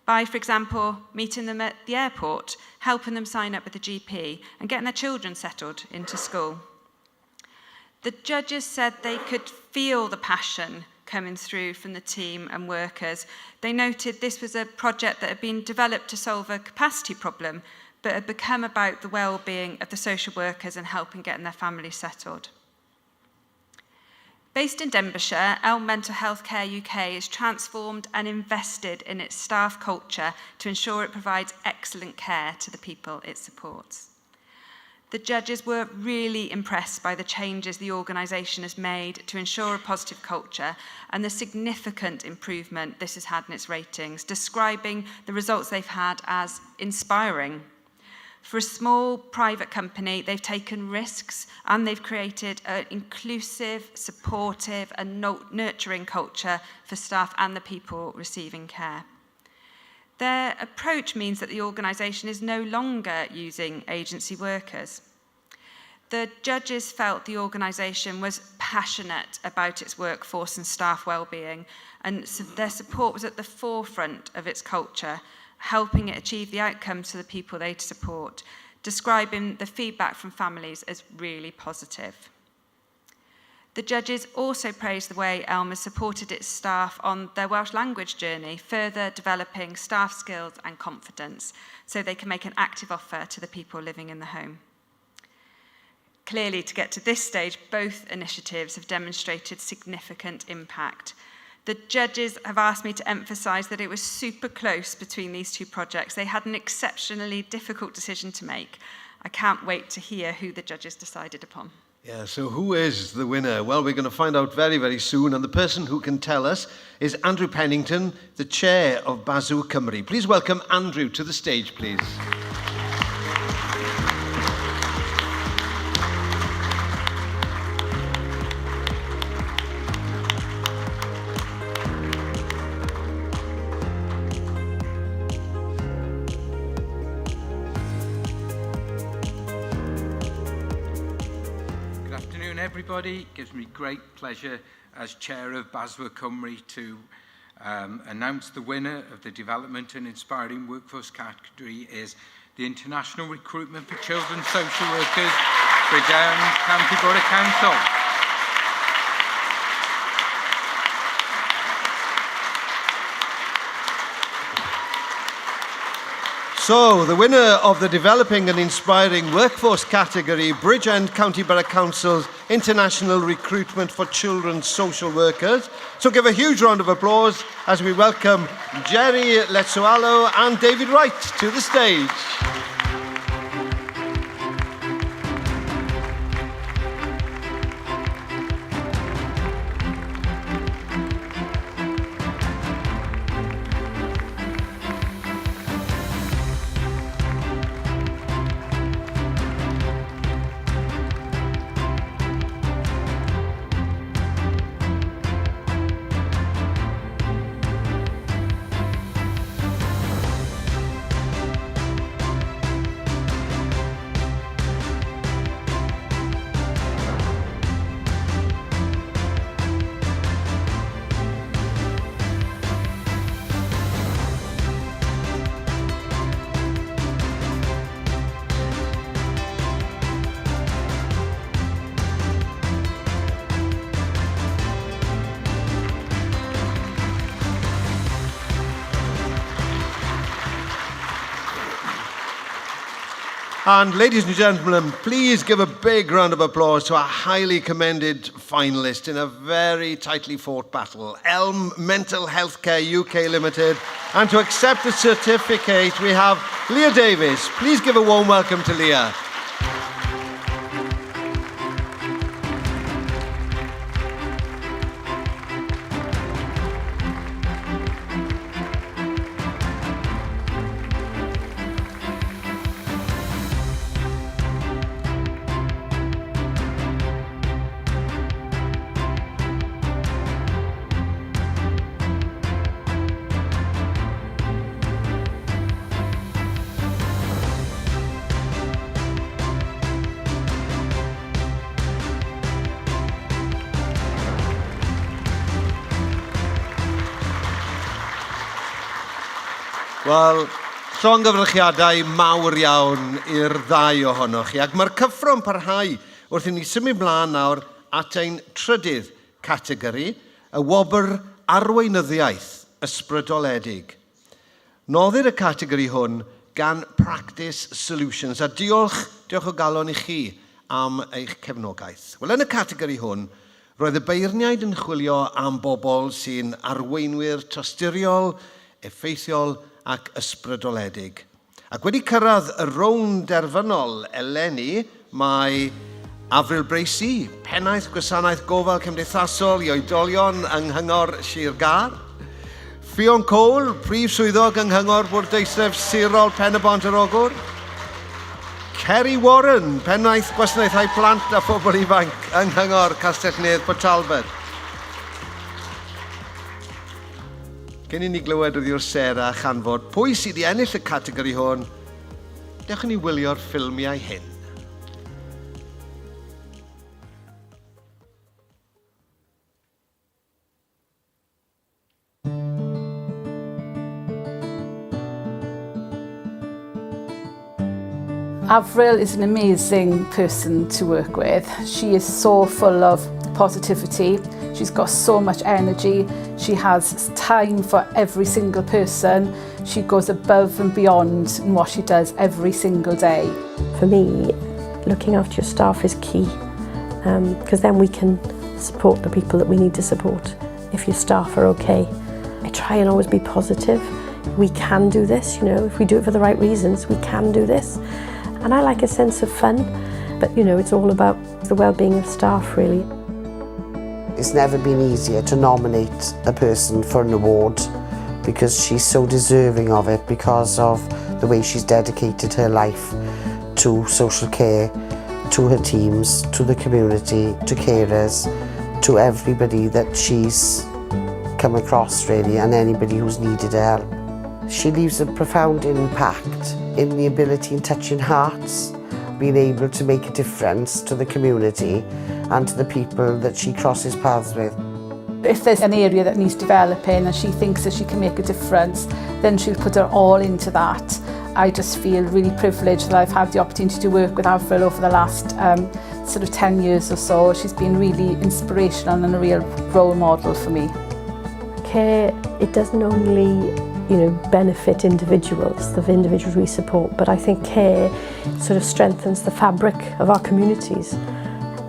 By, for example, meeting them at the airport, helping them sign up with the GP and getting their children settled into school. The judges said they could feel the passion coming through from the team and workers. They noted this was a project that had been developed to solve a capacity problem, but had become about the well-being of the social workers and helping getting their families settled. Based in Denbighshire, Elm Mental Health Care UK is transformed and invested in its staff culture to ensure it provides excellent care to the people it supports. The judges were really impressed by the changes the organisation has made to ensure a positive culture and the significant improvement this has had in its ratings, describing the results they've had as inspiring. For a small private company, they've taken risks and they've created an inclusive, supportive and nurturing culture for staff and the people receiving care. Their approach means that the organisation is no longer using agency workers. The judges felt the organisation was passionate about its workforce and staff well-being, and their support was at the forefront of its culture, helping it achieve the outcomes for the people they support, describing the feedback from families as really positive. The judges also praised the way Elm has supported its staff on their Welsh language journey, further developing staff skills and confidence so they can make an active offer to the people living in the home. Clearly, to get to this stage, both initiatives have demonstrated significant impact. The judges have asked me to emphasise that it was super close between these two projects. They had an exceptionally difficult decision to make. I can't wait to hear who the judges decided upon. Yeah, so who is the winner? Well, we're going to find out very, very soon, and the person who can tell us is Andrew Pennington, the chair of Bowden Cymru. Please welcome Andrew to the stage, please. Everybody, it gives me great pleasure as chair of Bowden Cymru to announce the winner of the Development and Inspiring Workforce category is the International Recruitment for Children's Social Workers, Bridgend County Borough Council. So, the winner of the Developing and Inspiring Workforce category, Bridgend County Borough Council's International Recruitment for Children's Social Workers. So give a huge round of applause as we welcome Jerry Letsualo and David Wright to the stage. And ladies and gentlemen, please give a big round of applause to our highly commended finalist in a very tightly fought battle, Elm Mental Healthcare UK Limited. And to accept the certificate, we have Leah Davis. Please give a warm welcome to Leah. Wel, llongyfrychiadau mawr iawn i'r ddau ohonoch chi, ac mae'r cyffro'n parhau wrth i ni symud mlaen nawr at ein trydydd categori, y wobr arweinyddiaeth ysbrydoledig. Noddir y categori hwn gan Practice Solutions, a diolch o galon i chi am eich cefnogaeth. Wel, yn y categori hwn, roedd y beirniaid yn chwilio am bobl sy'n arweinwyr tosturiol, effeithiol ac ysbrydoledig. Ac wedi cyrraedd y rownd derfynol eleni, mae Afril Breisi, pennaeth gwasanaeth Gofal Cymdeithasol i oedolion yng Nghyngor Sir Gar, Fion Cole, Prif Swyddog yng Nghyngor Bwrdeistref Sirol Pen y Bont yr Ogwr, Kerry Warren, pennaeth gwasanaethau plant a phobl ifanc yng Nghyngor Castell Nedd Port Talbot. Cyn i ni glywed wrth i'r Sarah a chanfod pwy sydd i ennill y categori hwn, dewch i ni wylio'r ffilmiau hyn. Avril is an amazing person to work with. She is so full of positivity. She's got so much energy. She has time for every single person. She goes above and beyond in what she does every single day. For me, looking after your staff is key, because then we can support the people that we need to support if your staff are okay. I try and always be positive. We can do this, you know, if we do it for the right reasons, we can do this. And I like a sense of fun, but you know, it's all about the well-being of staff really. It's never been easier to nominate a person for an award because she's so deserving of it because of the way she's dedicated her life to social care, to her teams, to the community, to carers, to everybody that she's come across really, and anybody who's needed her help. She leaves a profound impact in the ability in touching hearts, being able to make a difference to the community and to the people that she crosses paths with. If there's an area that needs developing and she thinks that she can make a difference, then she'll put her all into that. I just feel really privileged that I've had the opportunity to work with Avril over the last sort of 10 years or so. She's been really inspirational and a real role model for me. Care, it doesn't only, benefit individuals, the individuals we support, but I think care sort of strengthens the fabric of our communities.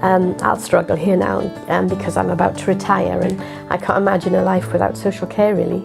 I'll struggle here now because I'm about to retire and I can't imagine a life without social care really.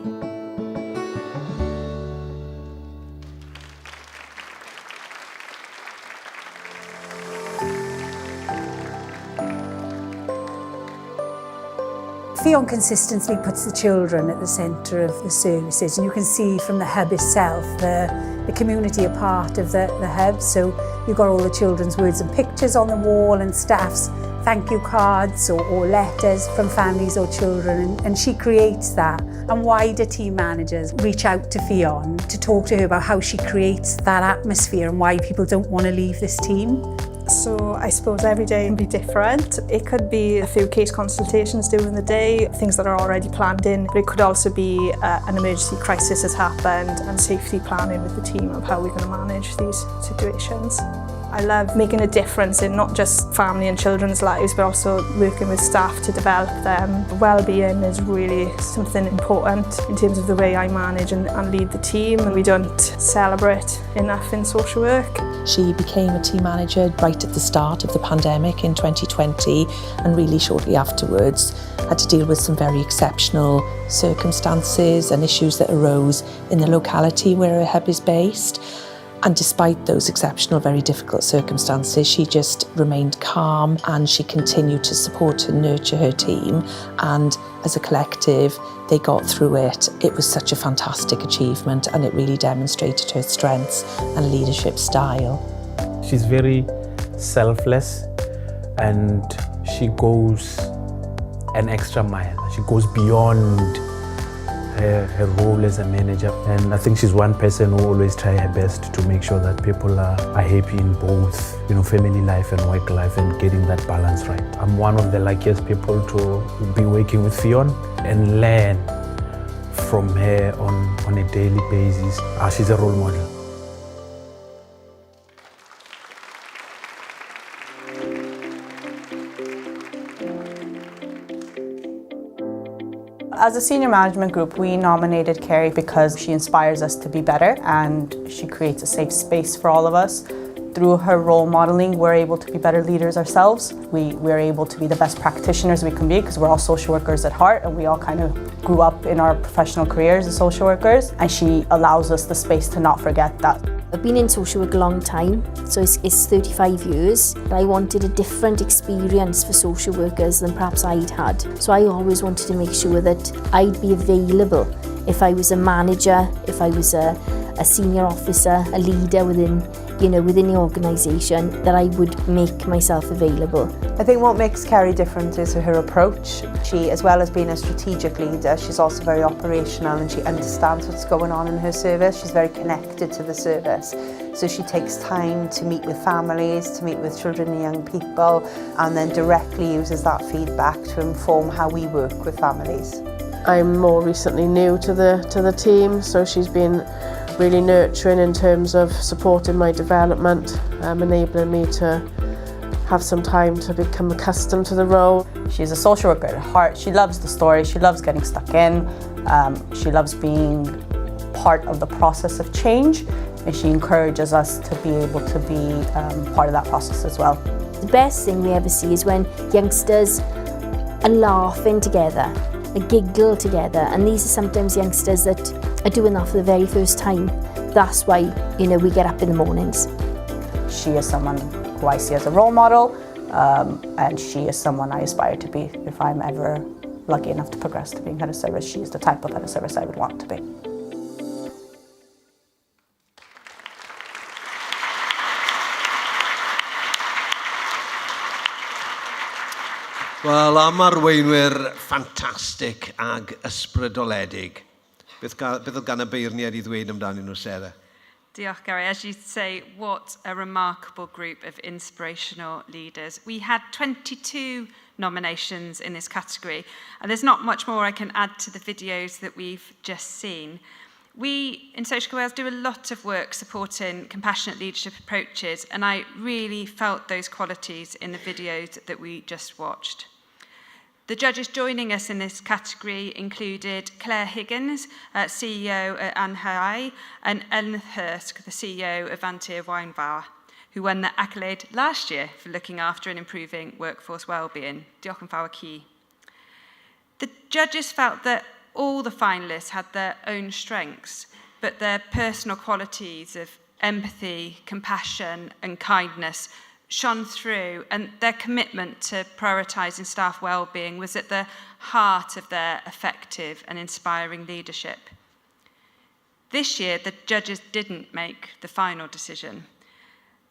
Ffion consistently puts the children at the centre of the services, and you can see from the hub itself the community are part of the hub. So you've got all the children's words and pictures on the wall and staff's thank you cards or letters from families or children, and she creates that. And wider team managers reach out to Ffion to talk to her about how she creates that atmosphere and why people don't want to leave this team. So I suppose every day can be different. It could be a few case consultations during the day, things that are already planned in, but it could also be an emergency crisis has happened and safety planning with the team of how we're going to manage these situations. I love making a difference in not just family and children's lives, but also working with staff to develop them. Well-being is really something important in terms of the way I manage and lead the team, and we don't celebrate enough in social work. She became a team manager right at the start of the pandemic in 2020, and really shortly afterwards had to deal with some very exceptional circumstances and issues that arose in the locality where her hub is based. And despite those exceptional, very difficult circumstances, she just remained calm and she continued to support and nurture her team. And as a collective, they got through it. It was such a fantastic achievement and it really demonstrated her strengths and leadership style. She's very selfless and she goes an extra mile. She goes beyond her role as a manager, and I think she's one person who always tries her best to make sure that people are happy in both, family life and work life, and getting that balance right. I'm one of the luckiest people to be working with Ffion and learn from her on a daily basis. She's a role model. As a senior management group, we nominated Carrie because she inspires us to be better and she creates a safe space for all of us. Through her role modeling, we're able to be better leaders ourselves. We're able to be the best practitioners we can be because we're all social workers at heart and we all kind of grew up in our professional careers as social workers, and she allows us the space to not forget that. I've been in social work a long time, so it's 35 years. I wanted a different experience for social workers than perhaps I'd had. So I always wanted to make sure that I'd be available if I was a manager, if I was a senior officer, a leader within the organisation, that I would make myself available. I think what makes Carrie different is her approach. She, as well as being a strategic leader, she's also very operational and she understands what's going on in her service. She's very connected to the service. So she takes time to meet with families, to meet with children and young people, and then directly uses that feedback to inform how we work with families. I'm more recently new to the team, so she's been really nurturing in terms of supporting my development, enabling me to have some time to become accustomed to the role. She's a social worker at heart. She loves the story. She loves getting stuck in. She loves being part of the process of change, and she encourages us to be able to be part of that process as well. The best thing we ever see is when youngsters are laughing together, they giggle together, and these are sometimes youngsters that are doing that for the very first time. That's why, we get up in the mornings. She is someone who I see as a role model, and she is someone I aspire to be. If I'm ever lucky enough to progress to being head of service, she's the type of head of service I would want to be. Wel, am arweinwyr ffantastig ag ysbrydoledig. Beth oedd gan y beirniad I ddweud amdanyn nhw, Sarah? Diolch, Garry. As you say, what a remarkable group of inspirational leaders. We had 22 nominations in this category, and there's not much more I can add to the videos that we've just seen. We in Social Care Wales do a lot of work supporting compassionate leadership approaches, and I really felt those qualities in the videos that we just watched. The judges joining us in this category included Claire Higgins, CEO at Anhai, and Ellen Hurst, the CEO of Antir Weinbauer, who won the accolade last year for looking after and improving workforce wellbeing. Diolch yn fawr chi. The judges felt that all the finalists had their own strengths, but their personal qualities of empathy, compassion, and kindness shone through, and their commitment to prioritising staff wellbeing was at the heart of their effective and inspiring leadership. This year, the judges didn't make the final decision.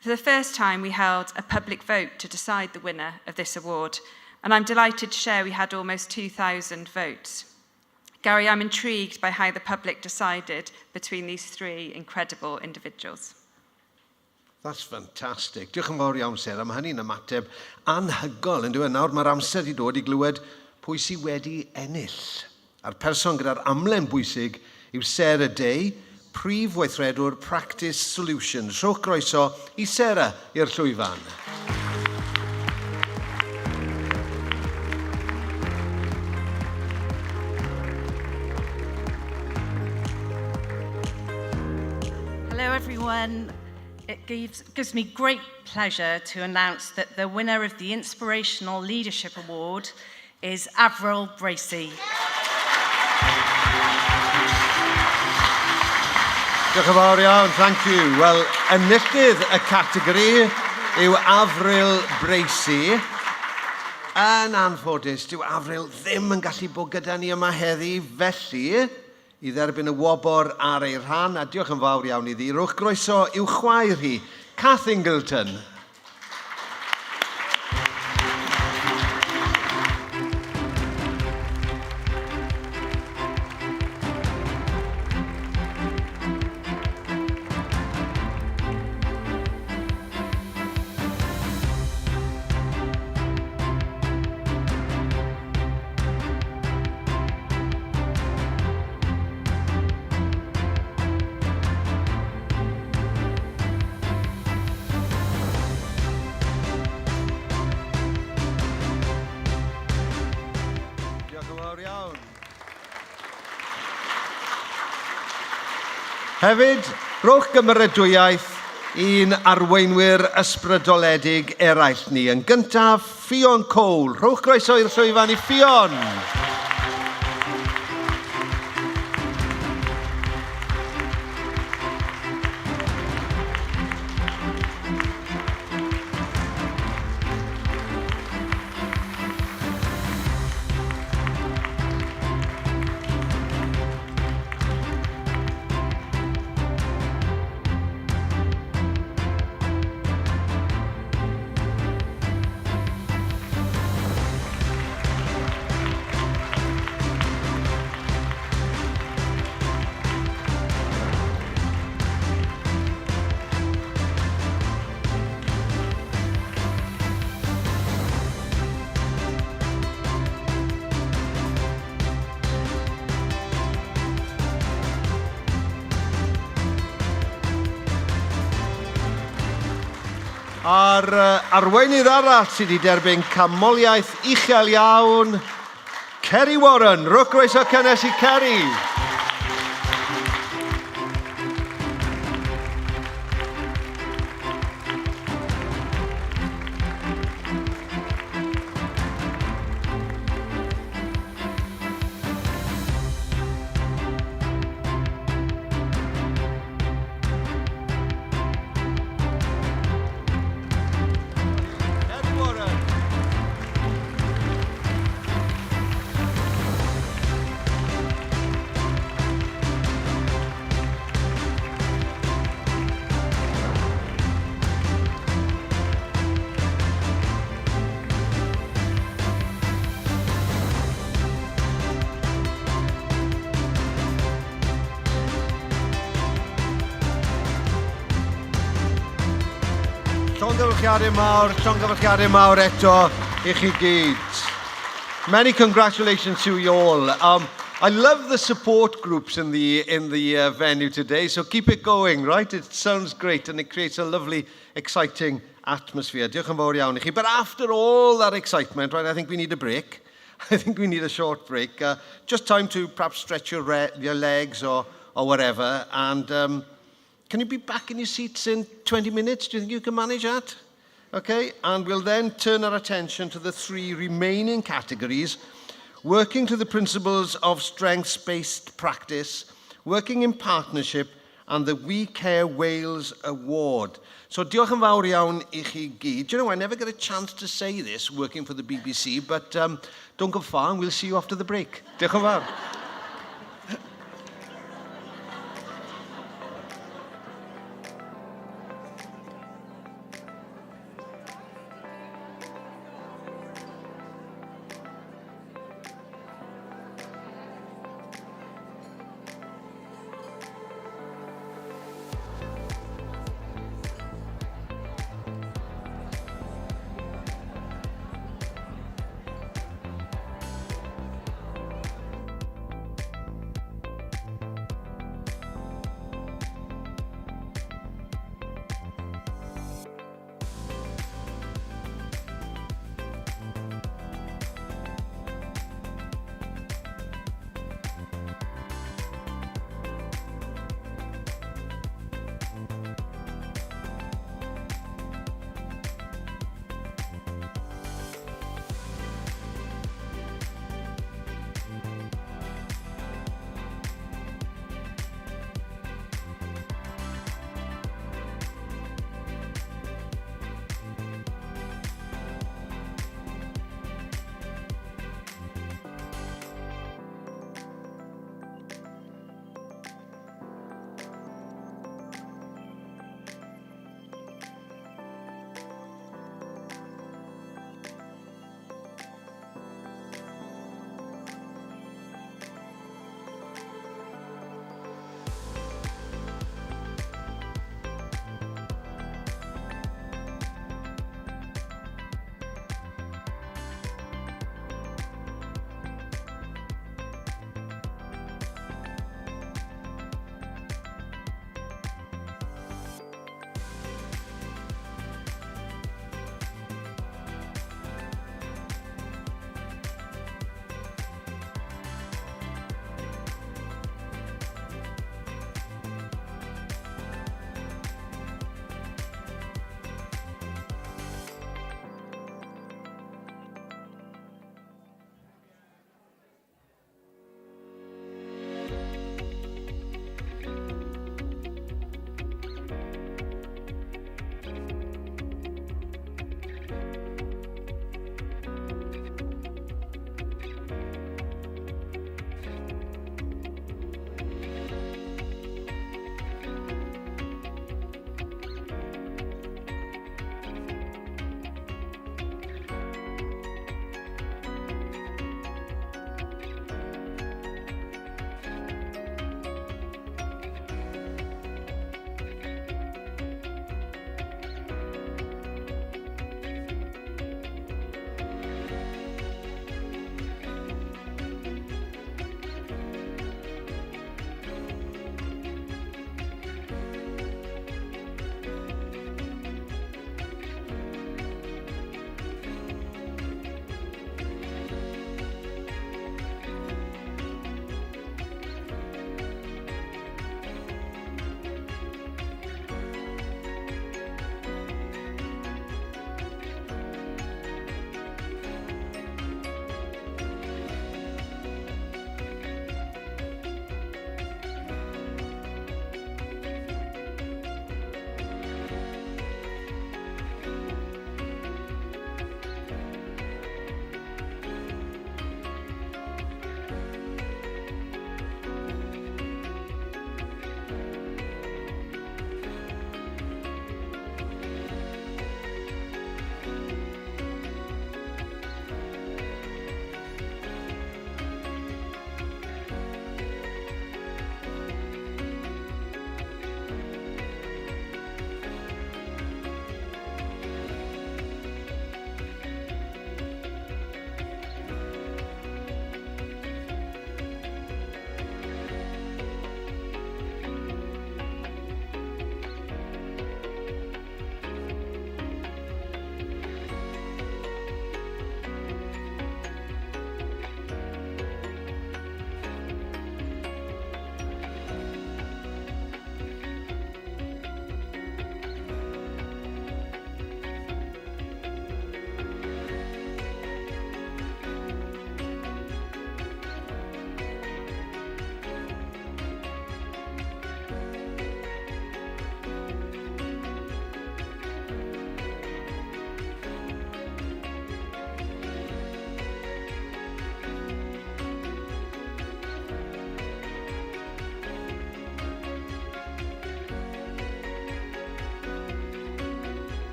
For the first time, we held a public vote to decide the winner of this award, and I'm delighted to share we had almost 2,000 votes. Garry, I'm intrigued by how the public decided between these three incredible individuals. That's fantastic. Diolch yn fawr iawn, Sarah. Mae hynny'n ymateb anhygoel. Yn dweud nawr, mae'r amser i dod i glywed pwy sydd wedi ennill. A'r person gyda'r amlen bwysig yw Sarah Day, Prif Weithredwr Practice Solutions. Rhowch groeso i Sarah i'r llwyfan. Hello everyone. It gives me great pleasure to announce that the winner of the Inspirational Leadership Award is Avril Bracey. Diolch yn fawr iawn, thank you. Wel, enillydd y categori yw Avril Bracey. Yn anffodus, dyw Avril ddim yn gallu bod gyda ni yma heddi, felly i dderbyn y wobor ar ei rhan, a diolch yn fawr iawn iddi. Rwch groeso i'w chwaer hi, Kath Ingleton. Hefyd, rhowch gymeradwyaeth i'n arweinwyr ysbrydoledig eraill ni. Yn gyntaf, Ffion Cole. Rhowch groeso i'r llwyfan i Ffion. A'r arweinydd arall sydd wedi derbyn camoliaeth uchel iawn, Ceri Warren. Rwch groeso cynnes i Ceri. Llongyfarchiadau mawr eto I chi gyd. Many congratulations to you all. I love the support groups in the venue today, so keep it going, right? It sounds great and it creates a lovely, exciting atmosphere. Diolch yn fawr iawn I chi. But after all that excitement, right, I think we need a break. I think we need a short break. Just time to perhaps stretch your legs or whatever. And can you be back in your seats in 20 minutes? Do you think you can manage that? Okay, and we'll then turn our attention to the 3 remaining categories: working to the principles of strengths-based practice, working in partnership, and the We Care Wales Award. So diolch yn fawr iawn I chi gyd. Do you know, I never get a chance to say this working for the BBC, but don't go far and we'll see you after the break. Diolch yn fawr.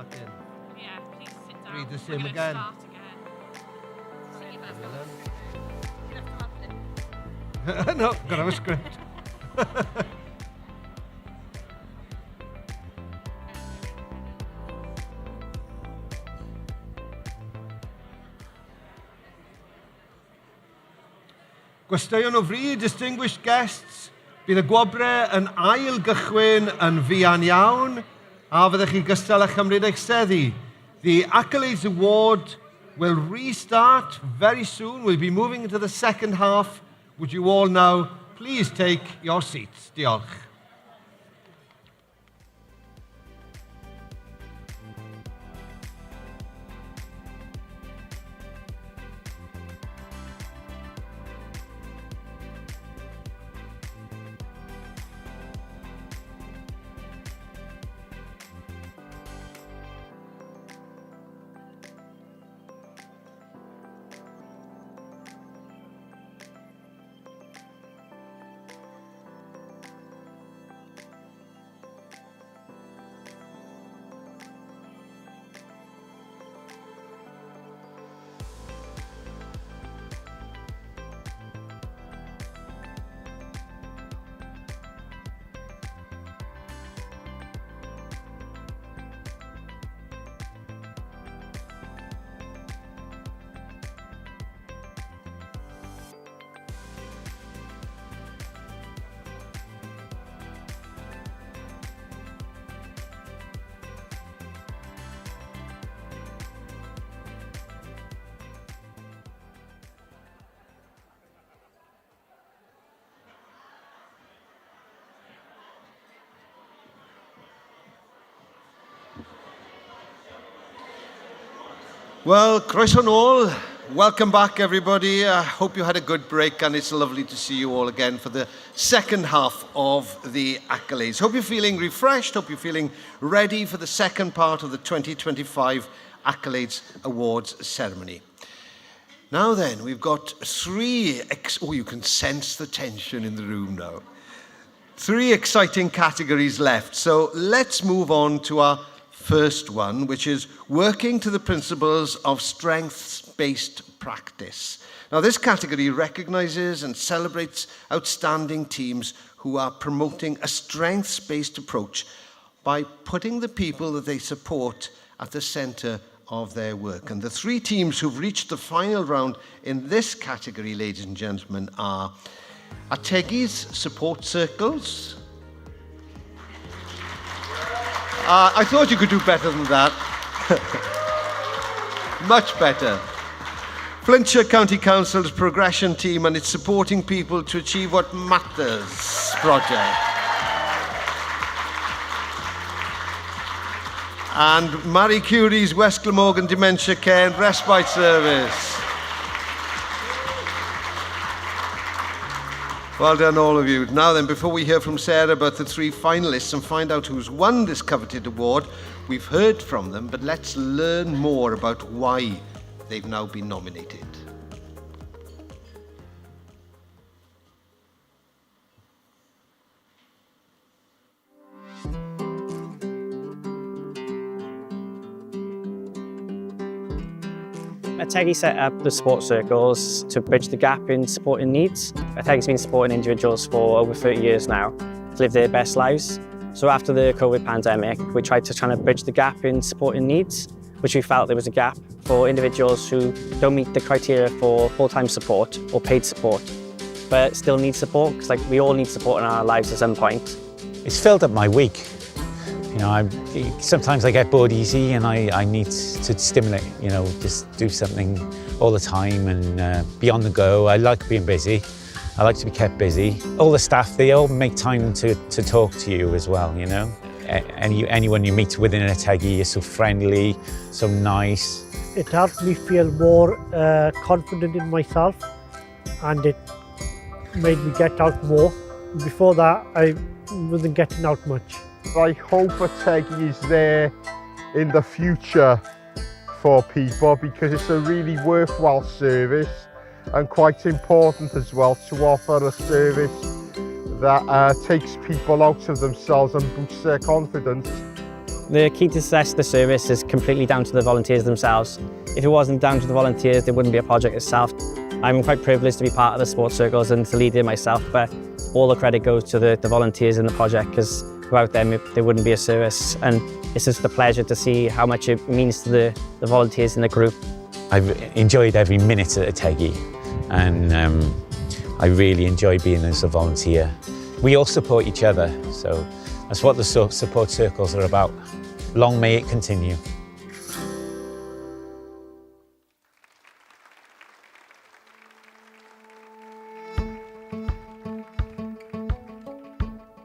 back in. Yeah, please sit down. Read the We're same gonna again. Start again. Sing your best. You have to have it. No, got to have a script. Gwesteion o fri, distinguished guests, bydd y Gwobrau yn ail gychwyn yn fuan iawn, a fyddech chi gystal â chymryd eich seddi. The Accolades Award will restart very soon. We'll be moving into the second half. Would you all now please take your seats? Diolch. Well, croeso nôl. Welcome back, everybody. I hope you had a good break, and it's lovely to see you all again for the second half of the Accolades. Hope you're feeling refreshed. Hope you're feeling ready for the second part of the 2025 Accolades Awards ceremony. Now then, we've got three... Oh, you can sense the tension in the room now. 3 exciting categories left. So let's move on to our first one, which is working to the principles of strengths-based practice. Now, this category recognises and celebrates outstanding teams who are promoting a strengths-based approach by putting the people that they support at the centre of their work. And the 3 teams who've reached the final round in this category, ladies and gentlemen, are Ategi's Support Circles. I thought you could do better than that. Much better. Flintshire County Council's progression team and its supporting people to achieve what matters project. And Marie Curie's West Glamorgan Dementia Care and Respite Service. Well done, all of you. Now then, before we hear from Sarah about the 3 finalists and find out who's won this coveted award, we've heard from them, but let's learn more about why they've now been nominated. Ategi set up the support circles to bridge the gap in supporting needs. Ategi's been supporting individuals for over 30 years now to live their best lives. So after the COVID pandemic, we tried to try to bridge the gap in supporting needs, which we felt there was a gap for individuals who don't meet the criteria for full-time support or paid support, but still need support, because we all need support in our lives at some point. It's filled up my week. You know, sometimes I get bored easy and I need to stimulate, you know, just do something all the time and be on the go. I like being busy. I like to be kept busy. All the staff, they all make time to talk to you as well, you know. Anyone you meet within Ategi is so friendly, so nice. It helped me feel more confident in myself, and it made me get out more. Before that, I wasn't getting out much. I hope Ategi is there in the future for people, because it's a really worthwhile service and quite important as well to offer a service that takes people out of themselves and boosts their confidence. The key to success of the service is completely down to the volunteers themselves. If it wasn't down to the volunteers, there wouldn't be a project itself. I'm quite privileged to be part of the sports circles and to lead it myself, but all the credit goes to the volunteers in the project, because without them there wouldn't be a service. And it's just a pleasure to see how much it means to the volunteers in the group. I've enjoyed every minute at Teggy, and I really enjoy being as a volunteer. We all support each other, so that's what the support circles are about. Long may it continue.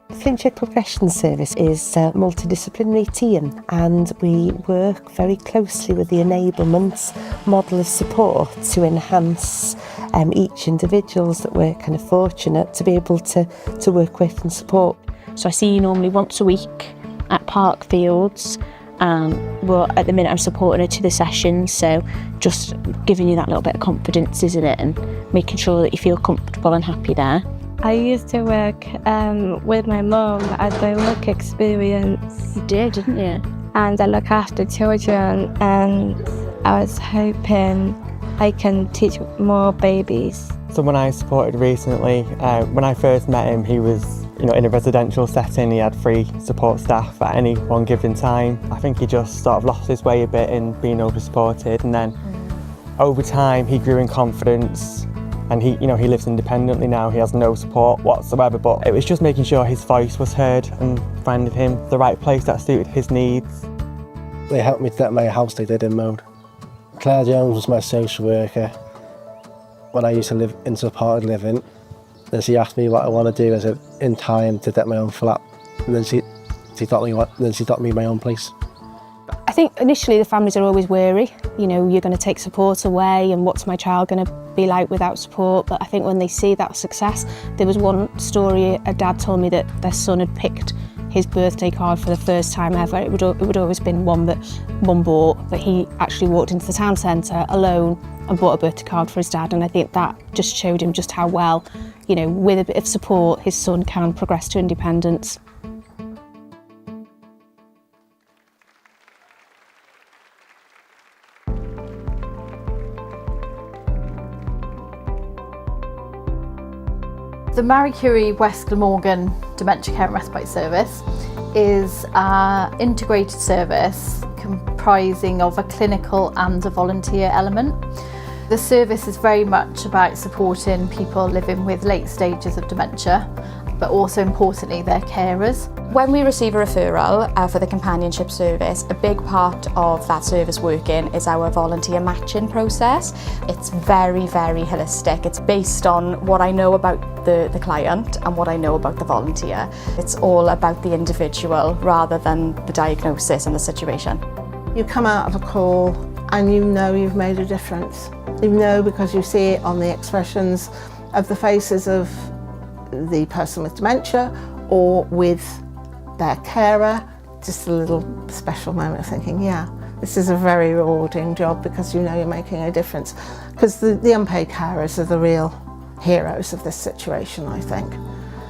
Flintshire Progression Service is a multidisciplinary team, and we work very closely with the enablements model of support to enhance each individuals that we're kind of fortunate to be able to work with and support. So I see you normally once a week at Parkfields. Well, at the minute I'm supporting her to the sessions, so just giving you that little bit of confidence, isn't it, and making sure that you feel comfortable and happy there. I used to work with my mum at the work experience. You did, didn't you? And I look after children, and I was hoping I can teach more babies. Someone I supported recently, when I first met him, he was in a residential setting. He had 3 support staff at any one given time. I think he just sort of lost his way a bit in being over-supported, and then over time he grew in confidence. And he lives independently now. He has no support whatsoever, but it was just making sure his voice was heard and finding him the right place that suited his needs. They helped me to get my house, they did, in Mewn. Claire Jones was my social worker when I used to live in supported living. Then she asked me what I want to do as in time to get my own flat. And then she got me my own place. I think initially the families are always wary. You're going to take support away, and what's my child going to be like without support? But I think when they see that success, there was one story a dad told me that their son had picked his birthday card for the first time ever. It would always been one that mum bought, but he actually walked into the town centre alone and bought a birthday card for his dad, and I think that just showed him just how well, with a bit of support, his son can progress to independence. The Marie Curie West Glamorgan Dementia Care and Respite Service is an integrated service comprising of a clinical and a volunteer element. The service is very much about supporting people living with late stages of dementia, but also importantly their carers. When we receive a referral for the companionship service, a big part of that service working is our volunteer matching process. It's very, very holistic. It's based on what I know about the client and what I know about the volunteer. It's all about the individual rather than the diagnosis and the situation. You come out of a call and you know you've made a difference. You know because you see it on the expressions of the faces of the person with dementia or with their carer, just a little special moment of thinking, yeah, this is a very rewarding job because you know you're making a difference. Because the unpaid carers are the real heroes of this situation, I think.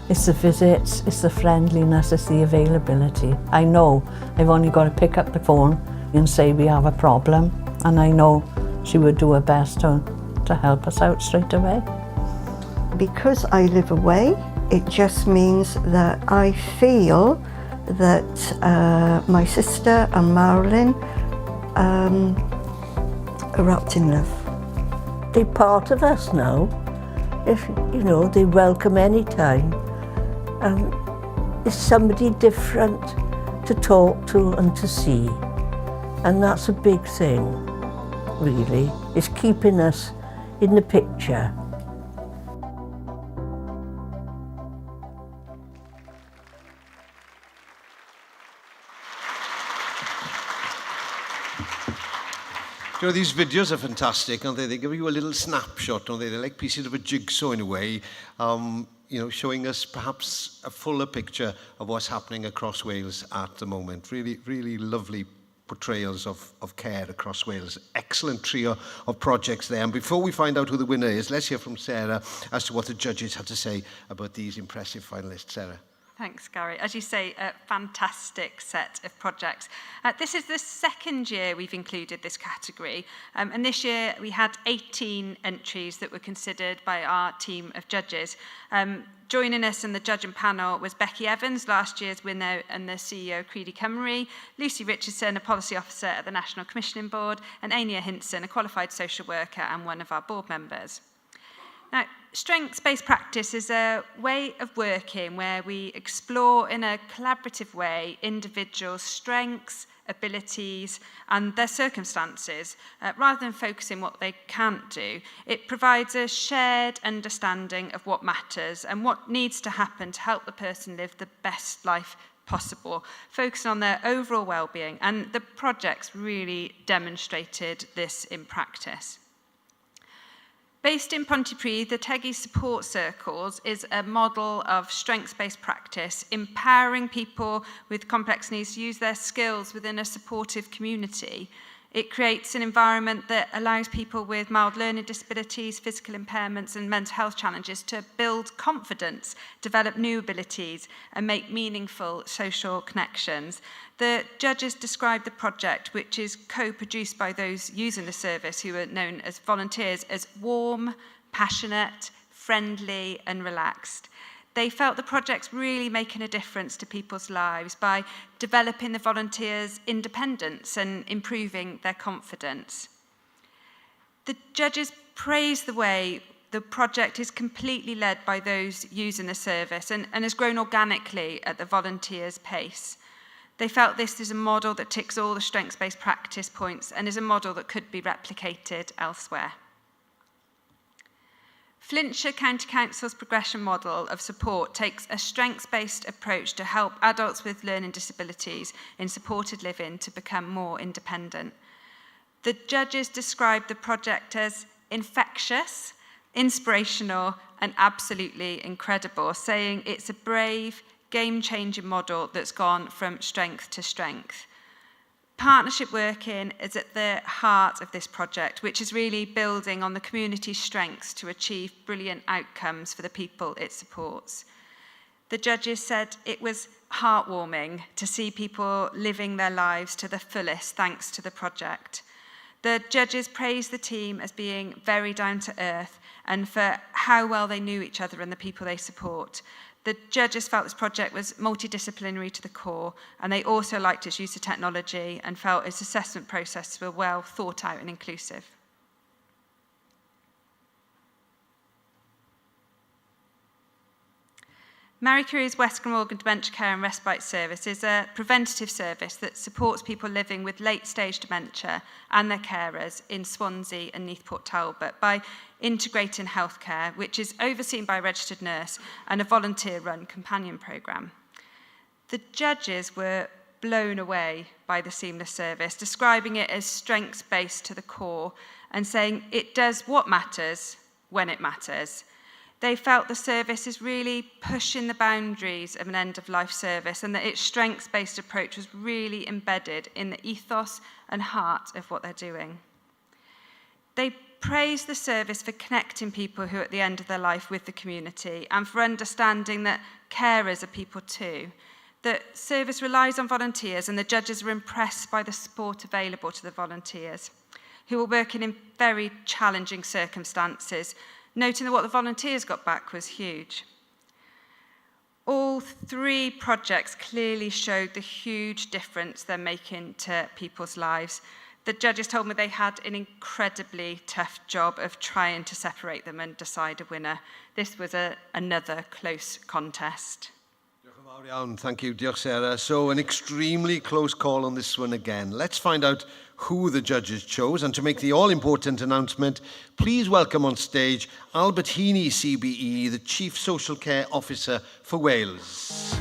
It's the visits, it's the friendliness, it's the availability. I know I've only got to pick up the phone and say we have a problem, and I know she would do her best to help us out straight away. Because I live away, it just means that I feel that my sister and Marilyn are wrapped in love. They're part of us now. If they welcome any time. It's somebody different to talk to and to see. And that's a big thing, really. It's keeping us in the picture. These videos are fantastic, aren't they? They give you a little snapshot, don't they? They're like pieces of a jigsaw in a way, showing us perhaps a fuller picture of what's happening across Wales at the moment. Really, really lovely portrayals of care across Wales. Excellent trio of projects there. And before we find out who the winner is, let's hear from Sarah as to what the judges had to say about these impressive finalists. Sarah. Thanks, Gary. As you say, a fantastic set of projects. This is the second year we've included this category, and this year we had 18 entries that were considered by our team of judges. Joining us in the judging panel was Becky Evans, last year's winner and the CEO of Creedy Cymru, Lucy Richardson, a policy officer at the National Commissioning Board, and Ania Hinson, a qualified social worker and one of our board members. Now, strengths-based practice is a way of working where we explore in a collaborative way individuals' strengths, abilities and their circumstances, rather than focusing what they can't do. It provides a shared understanding of what matters and what needs to happen to help the person live the best life possible, focusing on their overall well-being, and the projects really demonstrated this in practice. Based in Pontypridd, the Teggy Support Circles is a model of strengths-based practice, empowering people with complex needs to use their skills within a supportive community. It creates an environment that allows people with mild learning disabilities, physical impairments and mental health challenges to build confidence, develop new abilities and make meaningful social connections. The judges described the project, which is co-produced by those using the service who are known as volunteers, as warm, passionate, friendly and relaxed. They felt the project's really making a difference to people's lives by developing the volunteers' independence and improving their confidence. The judges praised the way the project is completely led by those using the service and has grown organically at the volunteers' pace. They felt this is a model that ticks all the strengths-based practice points and is a model that could be replicated elsewhere. Flintshire County Council's progression model of support takes a strengths-based approach to help adults with learning disabilities in supported living to become more independent. The judges described the project as infectious, inspirational, and absolutely incredible, saying it's a brave, game-changing model that's gone from strength to strength. Partnership working is at the heart of this project, which is really building on the community's strengths to achieve brilliant outcomes for the people it supports. The judges said it was heartwarming to see people living their lives to the fullest thanks to the project. The judges praised the team as being very down to earth and for how well they knew each other and the people they support. The judges felt this project was multidisciplinary to the core, and they also liked its use of technology and felt its assessment processes were well thought out and inclusive. Mary Curie's West Glamorgan Dementia Care and Respite Service is a preventative service that supports people living with late-stage dementia and their carers in Swansea and Neathport Talbot by integrating healthcare, which is overseen by a registered nurse and a volunteer-run companion programme. The judges were blown away by the seamless service, describing it as strengths-based to the core and saying it does what matters when it matters. They felt the service is really pushing the boundaries of an end-of-life service and that its strengths-based approach was really embedded in the ethos and heart of what they're doing. They praised the service for connecting people who are at the end of their life with the community and for understanding that carers are people too. The service relies on volunteers and the judges were impressed by the support available to the volunteers who were working in very challenging circumstances, noting that what the volunteers got back was huge. All three projects clearly showed the huge difference they're making to people's lives. The judges told me they had an incredibly tough job of trying to separate them and decide a winner. This was another close contest. Thank you, diolch Sarah. So an extremely close call on this one again. Let's find out who the judges chose, and to make the all-important announcement, please welcome on stage Albert Heaney CBE, the Chief Social Care Officer for Wales.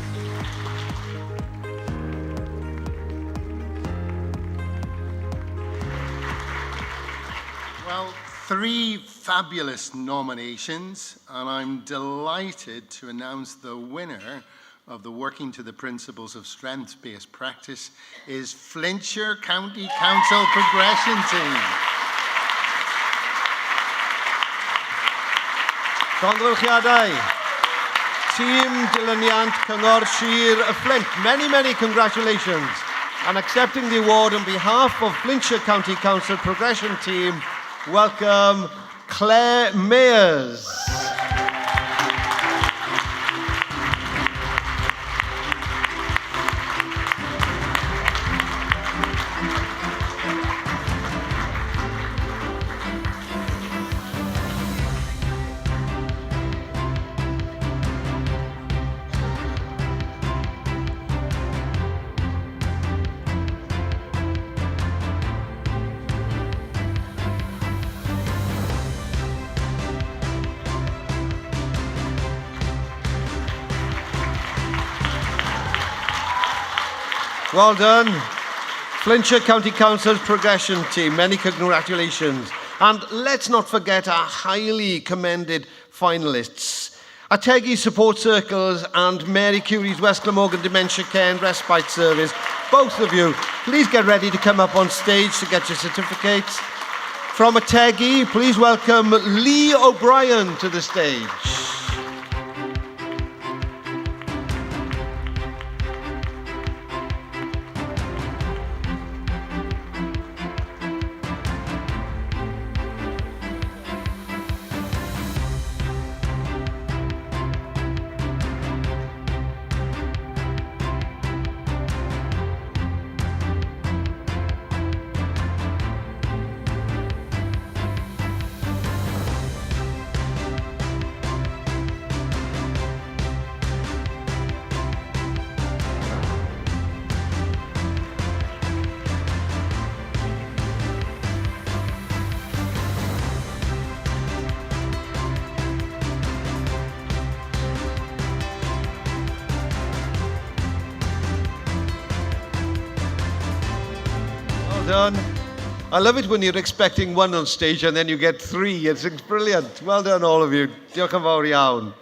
Well, 3 fabulous nominations, and I'm delighted to announce the winner of the Working to the Principles of Strengths-Based Practice is Flintshire County Council Progression Team. Congratulations. Tîm Dilyniant Cyngor Sir y Flint. Many, many congratulations. And accepting the award on behalf of Flintshire County Council Progression Team, welcome Claire Mayers. Well done. Flintshire County Council's Progression Team, many congratulations. And let's not forget our highly commended finalists. Ategi Support Circles and Mary Curie's West Glamorgan Dementia Care and Respite Service. Both of you, please get ready to come up on stage to get your certificates. From Ategi, please welcome Lee O'Brien to the stage. Done. I love it when you're expecting one on stage and then you get three. It's brilliant. Well done, all of you. Diolch yn fawr iawn.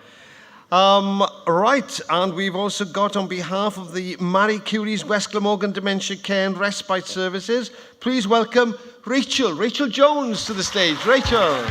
Right, and we've also got on behalf of the Marie Curie's West Glamorgan Dementia Care and Respite Services, please welcome Rachel Jones to the stage. Rachel.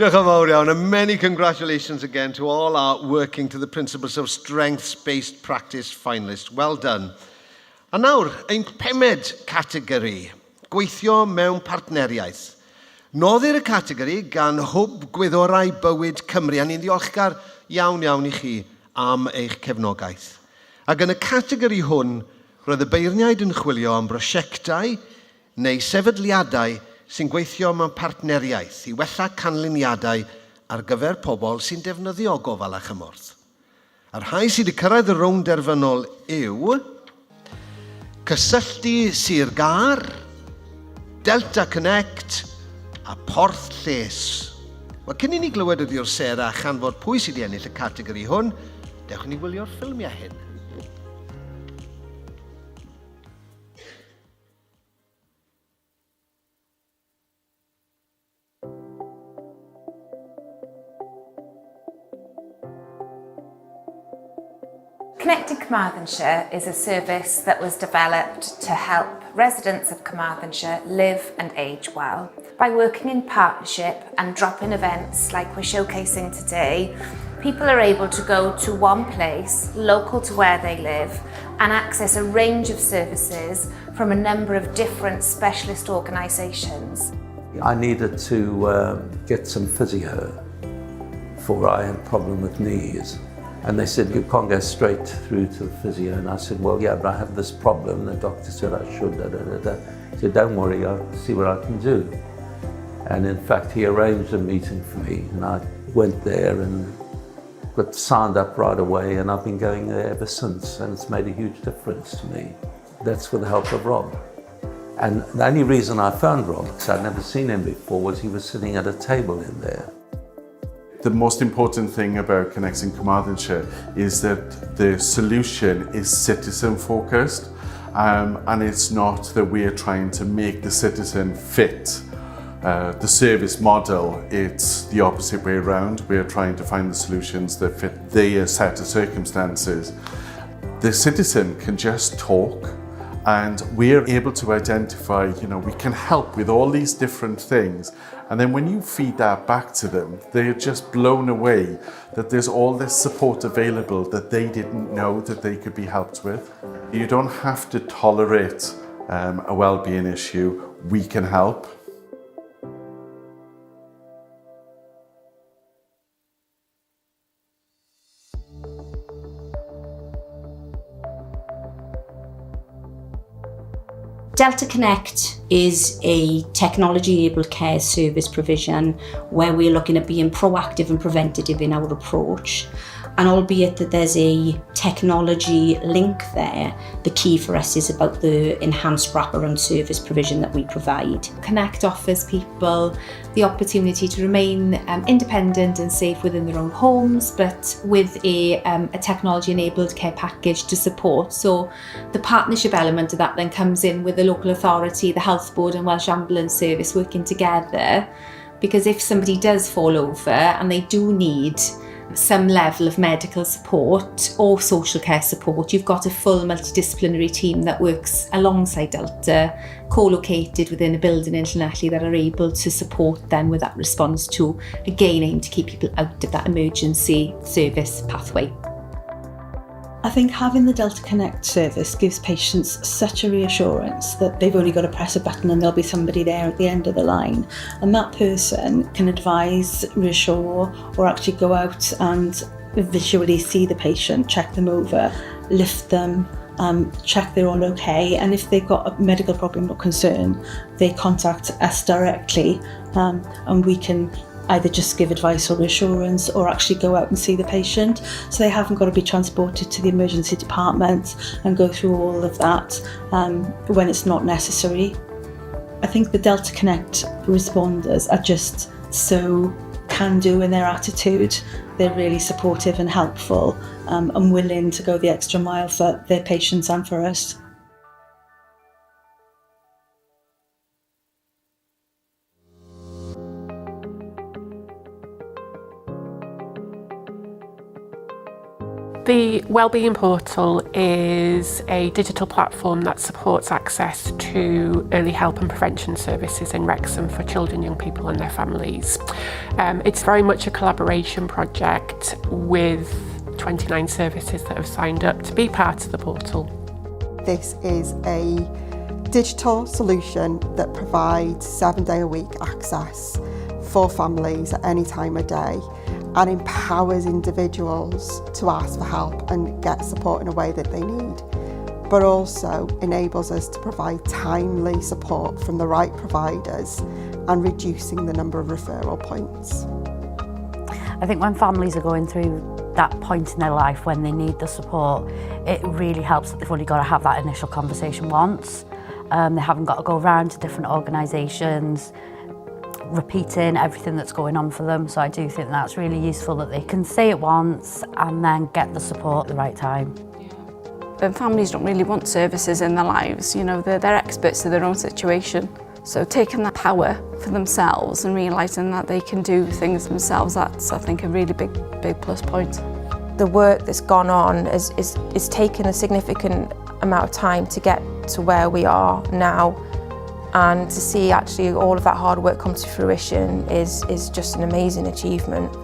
Diolch yn fawr iawn, and many congratulations again to all our working to the principles of strengths-based practice finalists. Well done. A nawr, ein pemed categori, gweithio mewn partneriaeth. Noddir y categori gan hwb gwyddorau bywyd Cymru, a ni'n ddiolchgar iawn i chi am eich cefnogaeth. Ac yn y categori hwn, roedd y beirniaid yn chwilio am brosiectau neu sefydliadau sy'n gweithio mewn partneriaeth i wella canlyniadau ar gyfer pobl sy'n defnyddio gofal a chymorth. A'r rhai sydd wedi cyrraedd y rownd derfynol yw Cysylltu Sir Gar, Delta Connect a Porth Lles. Wel, cyn i ni glywed ydi o'r Sarah a chanfod pwy sydd wedi ennill y categori hwn, dewch ni wylio'r ffilmiau hyn. Connected Carmarthenshire is a service that was developed to help residents of Carmarthenshire live and age well. By working in partnership and drop-in events like we're showcasing today, people are able to go to one place, local to where they live, and access a range of services from a number of different specialist organisations. I needed to get some physio for I had a problem with knees. And they said, you can't go straight through to the physio. And I said, well, yeah, but I have this problem. The doctor said I should, He said, don't worry, I'll see what I can do. And in fact, he arranged a meeting for me. And I went there and got signed up right away. And I've been going there ever since. And it's made a huge difference to me. That's with the help of Rob. And the only reason I found Rob, because I'd never seen him before, was he was sitting at a table in there. The most important thing about Connecting Carmarthenshire is that the solution is citizen focused, and it's not that we're trying to make the citizen fit the service model. It's the opposite way around. We're trying to find the solutions that fit their set of circumstances. The citizen can just talk, and we're able to identify, we can help with all these different things. And then when you feed that back to them, they're just blown away that there's all this support available that they didn't know that they could be helped with. You don't have to tolerate a well-being issue. We can help. Delta Connect is a technology-enabled care service provision where we're looking at being proactive and preventative in our approach. And albeit that there's a technology link there, the key for us is about the enhanced wraparound service provision that we provide. Connect offers people the opportunity to remain independent and safe within their own homes, but with a technology-enabled care package to support. So the partnership element of that then comes in with the local authority, the Health Board and Welsh Ambulance Service working together, because if somebody does fall over and they do need some level of medical support or social care support, you've got a full multidisciplinary team that works alongside Delta, co-located within a building in Llanelli, that are able to support them with that response to, again, aim to keep people out of that emergency service pathway. I think having the Delta Connect service gives patients such a reassurance that they've only got to press a button and there'll be somebody there at the end of the line. And that person can advise, reassure, or actually go out and visually see the patient, check them over, lift them, check they're all okay. And if they've got a medical problem or concern, they contact us directly, and we can either just give advice or reassurance or actually go out and see the patient. So they haven't got to be transported to the emergency department and go through all of that when it's not necessary. I think the Delta Connect responders are just so can-do in their attitude. They're really supportive and helpful and willing to go the extra mile for their patients and for us. The Wellbeing Portal is a digital platform that supports access to early help and prevention services in Wrexham for children, young people and their families. It's very much a collaboration project with 29 services that have signed up to be part of the portal. This is a digital solution that provides 7-day-a-week access for families at any time of day, and empowers individuals to ask for help and get support in a way that they need, but also enables us to provide timely support from the right providers and reducing the number of referral points. I think when families are going through that point in their life when they need the support, it really helps that they've only got to have that initial conversation once. They haven't got to go around to different organisations repeating everything that's going on for them. So I do think that's really useful that they can say it once and then get the support at the right time. And families don't really want services in their lives, they're experts of their own situation. So taking that power for themselves and realising that they can do things themselves, that's, I think, a really big plus point. The work that's gone on is taken a significant amount of time to get to where we are now. And to see actually all of that hard work come to fruition is just an amazing achievement.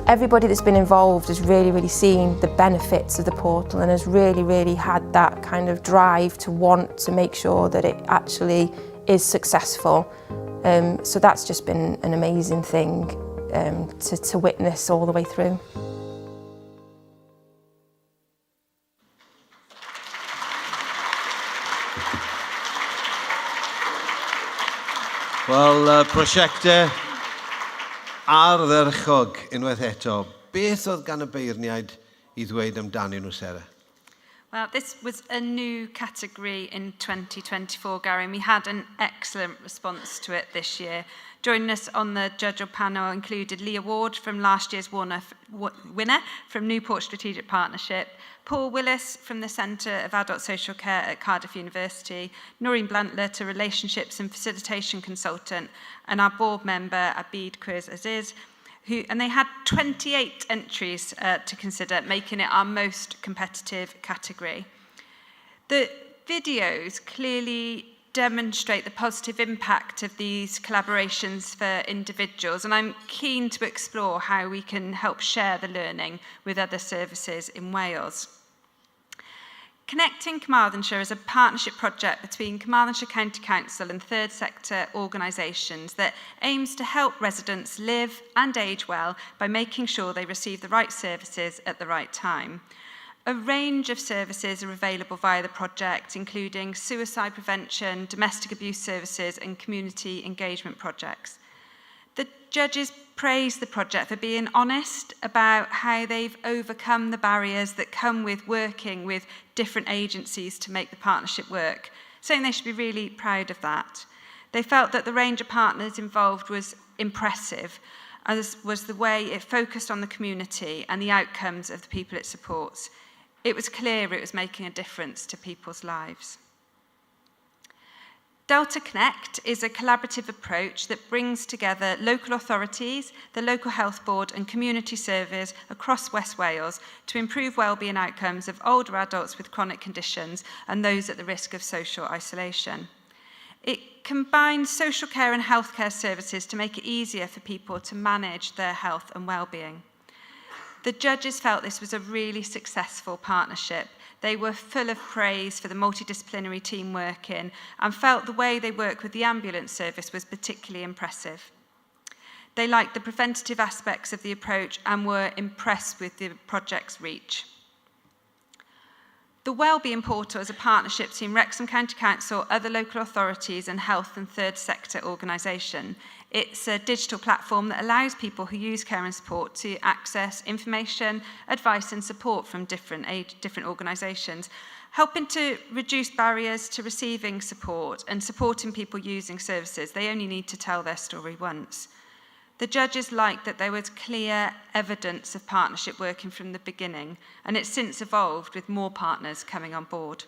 Everybody that's been involved has really seen the benefits of the portal and has really had that kind of drive to want to make sure that it actually is successful. So that's just been an amazing thing to witness all the way through. Wel, prosiectau ardderchog unwaith eto. Beth oedd gan y beirniaid I ddweud amdanyn nhw, Sarah? Well, this was a new category in 2024, Garry, and we had an excellent response to it this year. Joining us on the judge panel included Leah Ward from last year's winner from Newport Strategic Partnership, Paul Willis from the Centre of Adult Social Care at Cardiff University, Noreen Blantler, a Relationships and Facilitation Consultant, and our board member, Abid Quiz Aziz, and they had 28 entries to consider, making it our most competitive category. The videos clearly demonstrate the positive impact of these collaborations for individuals, and I'm keen to explore how we can help share the learning with other services in Wales. Connecting Carmarthenshire is a partnership project between Carmarthenshire County Council and third sector organisations that aims to help residents live and age well by making sure they receive the right services at the right time. A range of services are available via the project, including suicide prevention, domestic abuse services and community engagement projects. The judges praised the project for being honest about how they've overcome the barriers that come with working with different agencies to make the partnership work, saying they should be really proud of that. They felt that the range of partners involved was impressive, as was the way it focused on the community and the outcomes of the people it supports. It was clear it was making a difference to people's lives. Delta Connect is a collaborative approach that brings together local authorities, the local health board and community services across West Wales to improve wellbeing outcomes of older adults with chronic conditions and those at the risk of social isolation. It combines social care and healthcare services to make it easier for people to manage their health and wellbeing. The judges felt this was a really successful partnership. They were full of praise for the multidisciplinary team working and felt the way they work with the ambulance service was particularly impressive. They liked the preventative aspects of the approach and were impressed with the project's reach. The Wellbeing Portal is a partnership between Wrexham County Council, other local authorities and health and third sector organisation. It's a digital platform that allows people who use care and support to access information, advice and support from different organisations, helping to reduce barriers to receiving support and supporting people using services. They only need to tell their story once. The judges liked that there was clear evidence of partnership working from the beginning, and it's since evolved with more partners coming on board.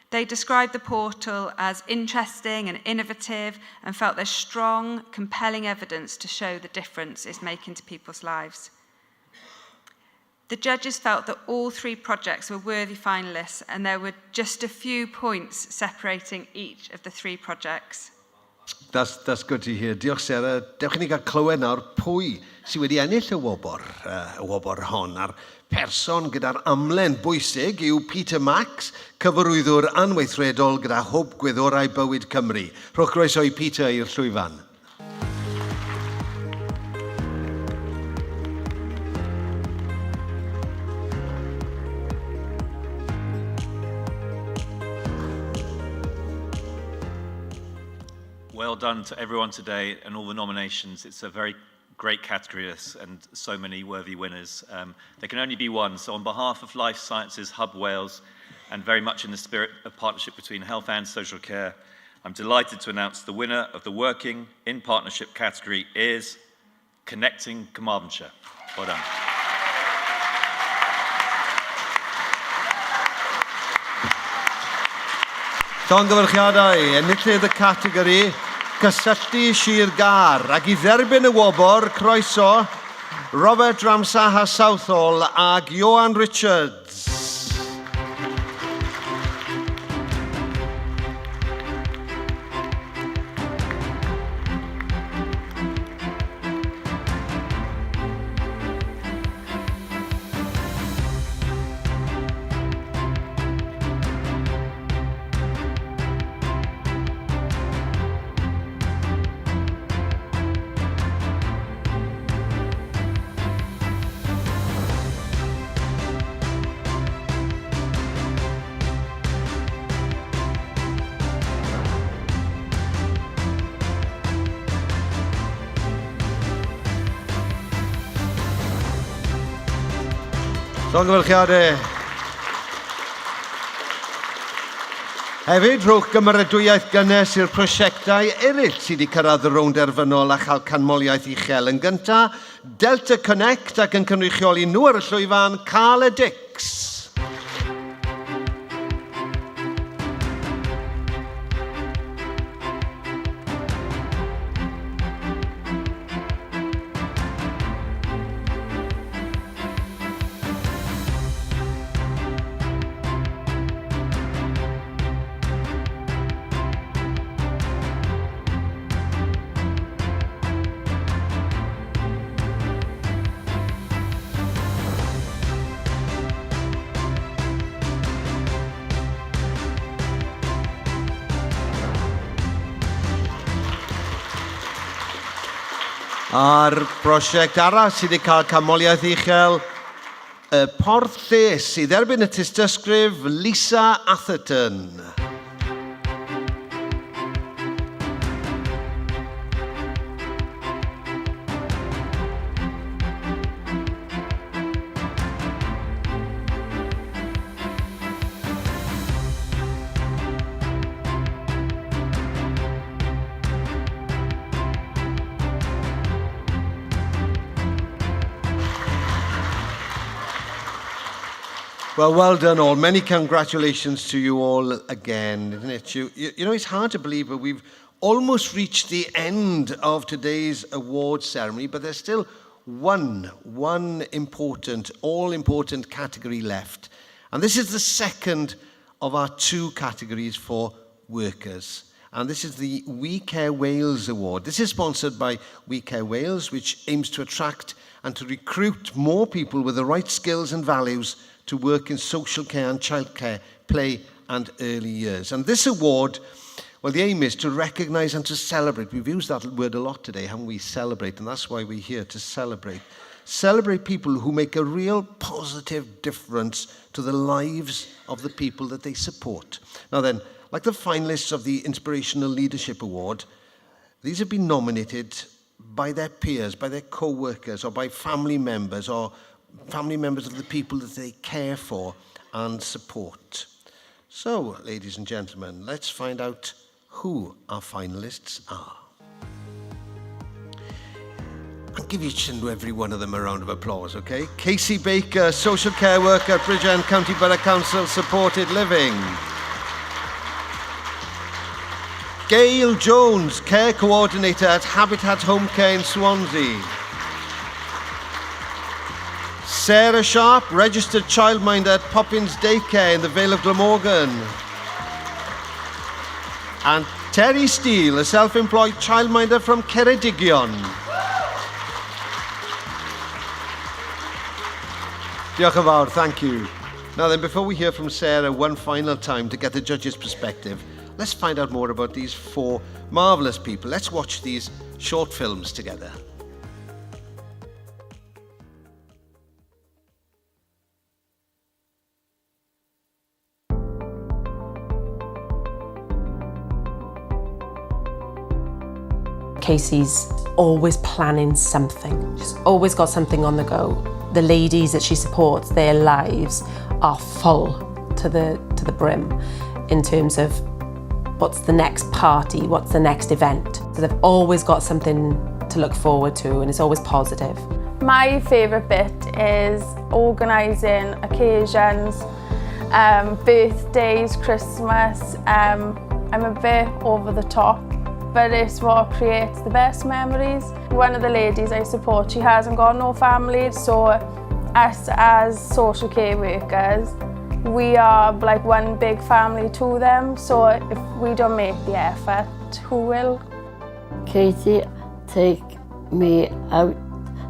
They described the portal as interesting and innovative and felt there's strong, compelling evidence to show the difference it's making to people's lives. The judges felt that all three projects were worthy finalists, and there were just a few points separating each of the three projects. That's good to hear. Diolch, Sarah. Dewch i ni gael clywed nawr pwy sydd wedi ennill y wobr hon. A'r person gyda'r amlen bwysig yw Peter Max, cyfarwyddwr anweithredol gyda hwb gwyddorau bywyd Cymru. Rhowch groeso i Peter i'r llwyfan. Well done to everyone today and all the nominations. It's a very great category and so many worthy winners. There can only be one, so on behalf of Life Sciences Hub Wales and very much in the spirit of partnership between health and social care, I'm delighted to announce the winner of the Working in Partnership category is Connecting Carmarthenshire. Well done. Llongyfarchiadau, enillydd y categori Cysylltu Sir Gar, ac i dderbyn y wobr, croeso, Robert Ramsaha Southall ac Johan Richards. Llongyfarchiadau. Hefyd, rhowch gymeradwyaeth gynnes i'r prosiectau eraill sydd wedi cyrraedd y rownd erfynol a chael canmoliaeth uchel. Yn gyntaf, Delta Connect ac yn cynrychioli nhw ar y llwyfan Cael y Dix. A'r prosiect arall sydd wedi cael canmoliaeth uchel, y Porth Lles sydd erbyn y tystysgrif Lisa Atherton. Well done all. Many congratulations to you all again, isn't it? You know, it's hard to believe, but we've almost reached the end of today's awards ceremony, but there's still one important, all-important category left. And this is the second of our 2 categories for workers. And this is the We Care Wales Award. This is sponsored by We Care Wales, which aims to attract and to recruit more people with the right skills and values to work in social care and childcare, play and early years. And this award, well, the aim is to recognise and to celebrate. We've used that word a lot today, haven't we? Celebrate, and that's why we're here, to celebrate. Celebrate people who make a real positive difference to the lives of the people that they support. Now then, like the finalists of the Inspirational Leadership Award, these have been nominated by their peers, by their co-workers, or by family members, or family members of the people that they care for and support. So, ladies and gentlemen, let's find out who our finalists are. I'll give each and every one of them a round of applause, okay? Casey Baker, social care worker at Bridgend County Borough Council Supported Living. Gail Jones, care coordinator at Habitat Home Care in Swansea. Sarah Sharp, registered childminder at Poppins Daycare in the Vale of Glamorgan. And Terry Steele, a self-employed childminder from Ceredigion. Diolch yn fawr, thank you. Now then, before we hear from Sarah one final time to get the judge's perspective, let's find out more about these 4 marvellous people. Let's watch these short films together. Casey's always planning something. She's always got something on the go. The ladies that she supports, their lives are full to the brim in terms of what's the next party, what's the next event. So they've always got something to look forward to, and it's always positive. My favourite bit is organising occasions, birthdays, Christmas. I'm a bit over the top, but it's what creates the best memories. One of the ladies I support, she hasn't got no family, so us as social care workers, we are like one big family to them, so if we don't make the effort, who will? Katie take me out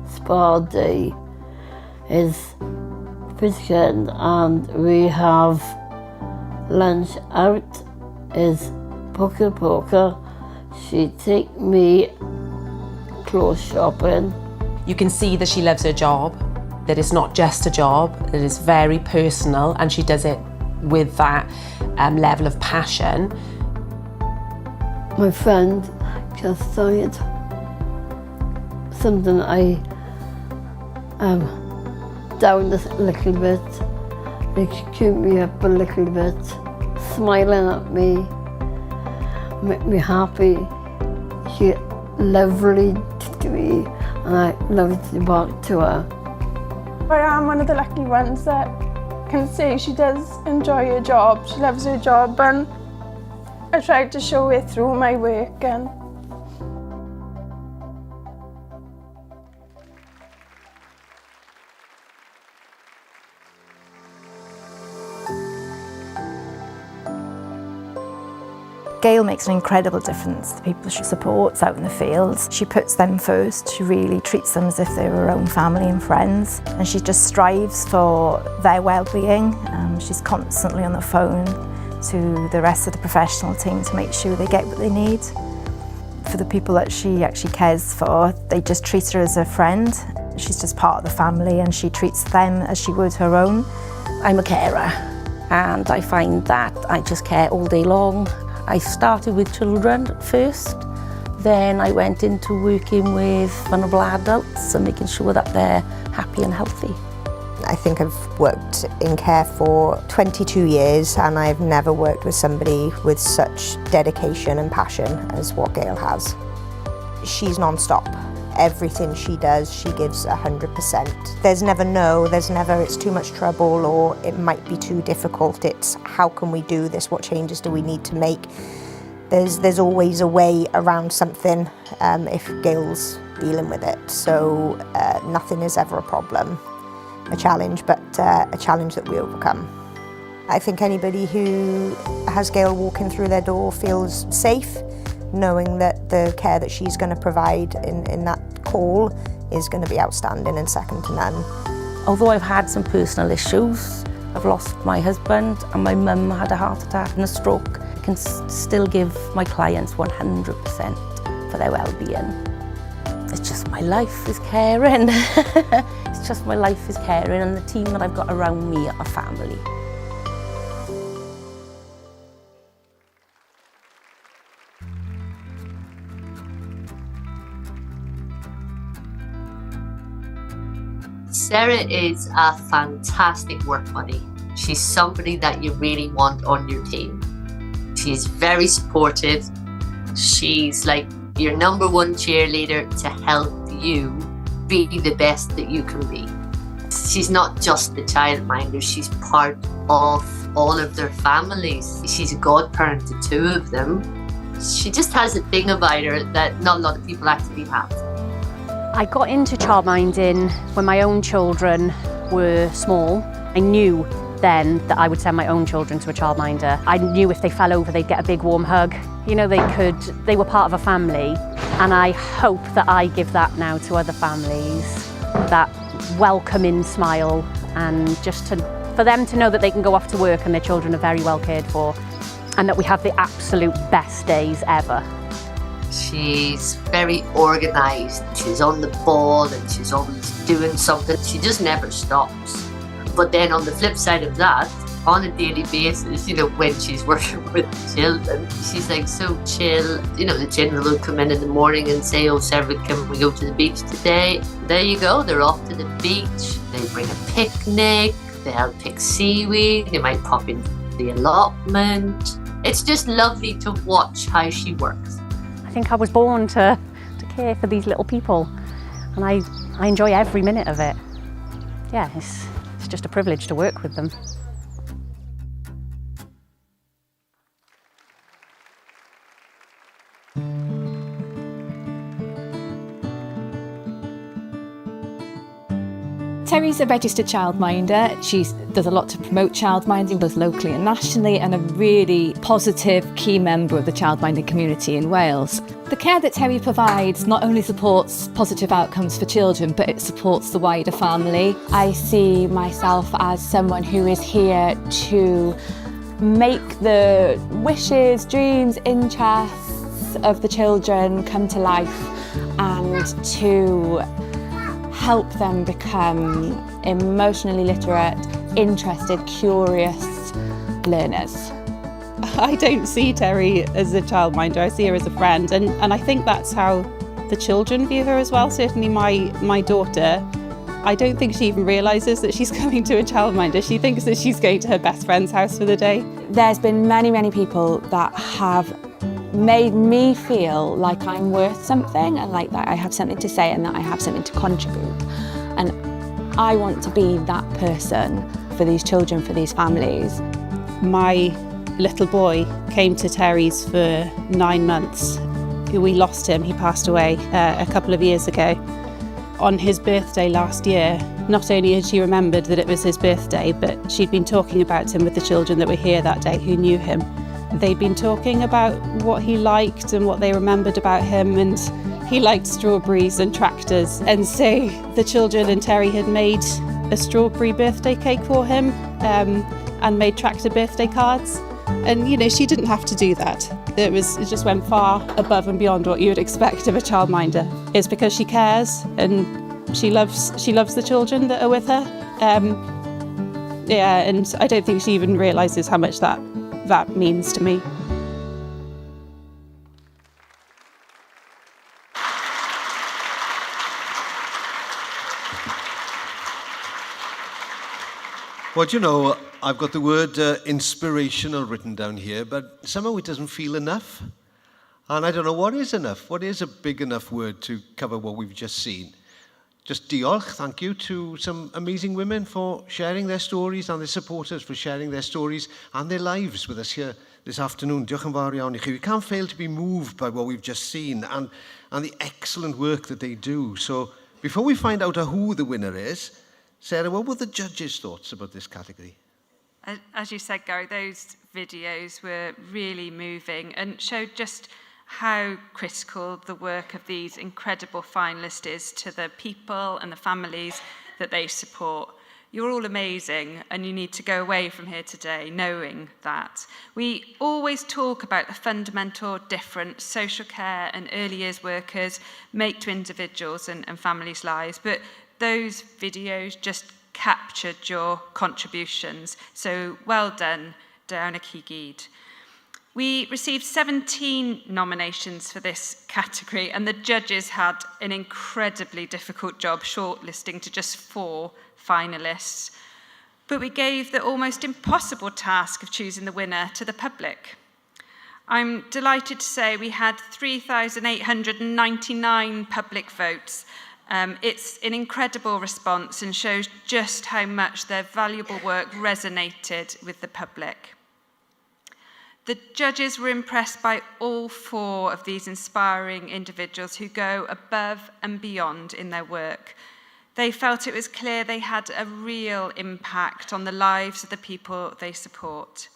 spa day is weekend, and we have lunch out is poker. She take me clothes shopping. You can see that she loves her job, that it's not just a job, that it's very personal, and she does it with that level of passion. My friend just died. Something I down a little bit, like she kept me up a little bit. smiling at me, make me happy. She lovely to me, and I love to talk to her. I am one of the lucky ones that can say she does enjoy her job. She loves her job, and I try to show it through my work. And Gail makes an incredible difference to the people she supports out in the fields. She puts them first. She really treats them as if they're her own family and friends. And she just strives for their well-being. She's constantly on the phone to the rest of the professional team to make sure they get what they need. For the people that she actually cares for, they just treat her as a friend. She's just part of the family, and she treats them as she would her own. I'm a carer, and I find that I just care all day long. I started with children first, then I went into working with vulnerable adults and making sure that they're happy and healthy. I think I've worked in care for 22 years, and I've never worked with somebody with such dedication and passion as what Gail has. She's non-stop. Everything she does, she gives 100%. There's never no, there's never it's too much trouble or it might be too difficult. It's how can we do this? What changes do we need to make? There's always a way around something if Gail's dealing with it. So nothing is ever a problem, a challenge, but a challenge that we overcome. I think anybody who has Gail walking through their door feels safe, knowing that the care that she's going to provide in that call is going to be outstanding and second to none. Although I've had some personal issues, I've lost my husband and my mum had a heart attack and a stroke, I can still give my clients 100% for their well-being. It's just my life is caring. It's just my life is caring, and the team that I've got around me are family. Sarah is a fantastic work buddy. She's somebody that you really want on your team. She's very supportive. She's like your number one cheerleader to help you be the best that you can be. She's not just the childminder, she's part of all of their families. She's a godparent to two of them. She just has a thing about her that not a lot of people actually have. I got into childminding when my own children were small. I knew then that I would send my own children to a childminder. I knew if they fell over, they'd get a big warm hug. You know, they were part of a family, and I hope that I give that now to other families, that welcoming smile, and just for them to know that they can go off to work and their children are very well cared for, and that we have the absolute best days ever. She's very organised, she's on the ball and she's always doing something. She just never stops. But then on the flip side of that, on a daily basis, you know, when she's working with the children, she's like so chill. You know, the children will come in the morning and say, oh, Sarah, can we go to the beach today? There you go, they're off to the beach. They bring a picnic, they'll pick seaweed, they might pop into the allotment. It's just lovely to watch how she works. I think I was born to care for these little people, and I enjoy every minute of it. Yeah, it's just a privilege to work with them. Terry's a registered childminder. She does a lot to promote childminding, both locally and nationally, and a really positive key member of the childminding community in Wales. The care that Terry provides not only supports positive outcomes for children, but it supports the wider family. I see myself as someone who is here to make the wishes, dreams, interests of the children come to life, and to help them become emotionally literate, interested, curious learners. I don't see Terry as a childminder, I see her as a friend, and I think that's how the children view her as well. Certainly my daughter I don't think she even realises that she's coming to a childminder. She thinks that she's going to her best friend's house for the day. There's been many people that have made me feel like I'm worth something and like that I have something to say and that I have something to contribute. And I want to be that person for these children, for these families. My little boy came to Terry's for 9 months. We lost him, he passed away a couple of years ago. On his birthday last year, not only had she remembered that it was his birthday, but she'd been talking about him with the children that were here that day who knew him. They'd been talking about what he liked and what they remembered about him, and he liked strawberries and tractors. And so the children and Terry had made a strawberry birthday cake for him and made tractor birthday cards. And, you know, she didn't have to do that. It just went far above and beyond what you would expect of a childminder. It's because she cares and she loves the children that are with her. Yeah, and I don't think she even realises how much that means to me. Well, you know, I've got the word inspirational written down here, but somehow it doesn't feel enough. And I don't know what is enough. What is a big enough word to cover what we've just seen? Just diolch, thank you to some amazing women for sharing their stories and their supporters for sharing their stories and their lives with us here this afternoon. Diolch yn fawr iawn I chi. We can't fail to be moved by what we've just seen and the excellent work that they do. So before we find out who the winner is, Sarah, what were the judges' thoughts about this category? As you said, Gary, those videos were really moving and showed just how critical the work of these incredible finalists is to the people and the families that they support. You're all amazing and you need to go away from here today knowing that. We always talk about the fundamental difference social care and early years workers make to individuals and families' lives, but those videos just captured your contributions. So well done, Diana Kigid. We received 17 nominations for this category, and the judges had an incredibly difficult job shortlisting to just 4 finalists. But we gave the almost impossible task of choosing the winner to the public. I'm delighted to say we had 3,899 public votes. It's an incredible response and shows just how much their valuable work resonated with the public. The judges were impressed by all 4 of these inspiring individuals who go above and beyond in their work. They felt it was clear they had a real impact on the lives of the people they support.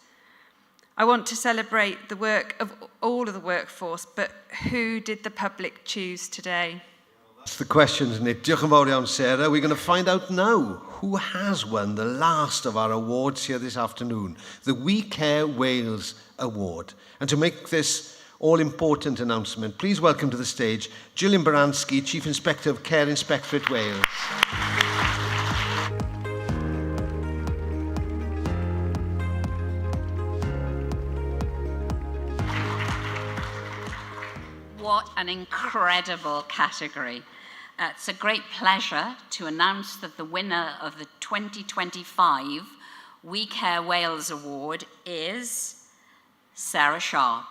I want to celebrate the work of all of the workforce, but who did the public choose today? That's the question, isn't it? Diolch yn fawr iawn, Sarah. We're going to find out now who has won the last of our awards here this afternoon, the We Care Wales Award. And to make this all-important announcement, please welcome to the stage Gillian Baranski, Chief Inspector of Care Inspectorate Wales. What an incredible category. It's a great pleasure to announce that the winner of the 2025 We Care Wales Award is Sarah Sharp.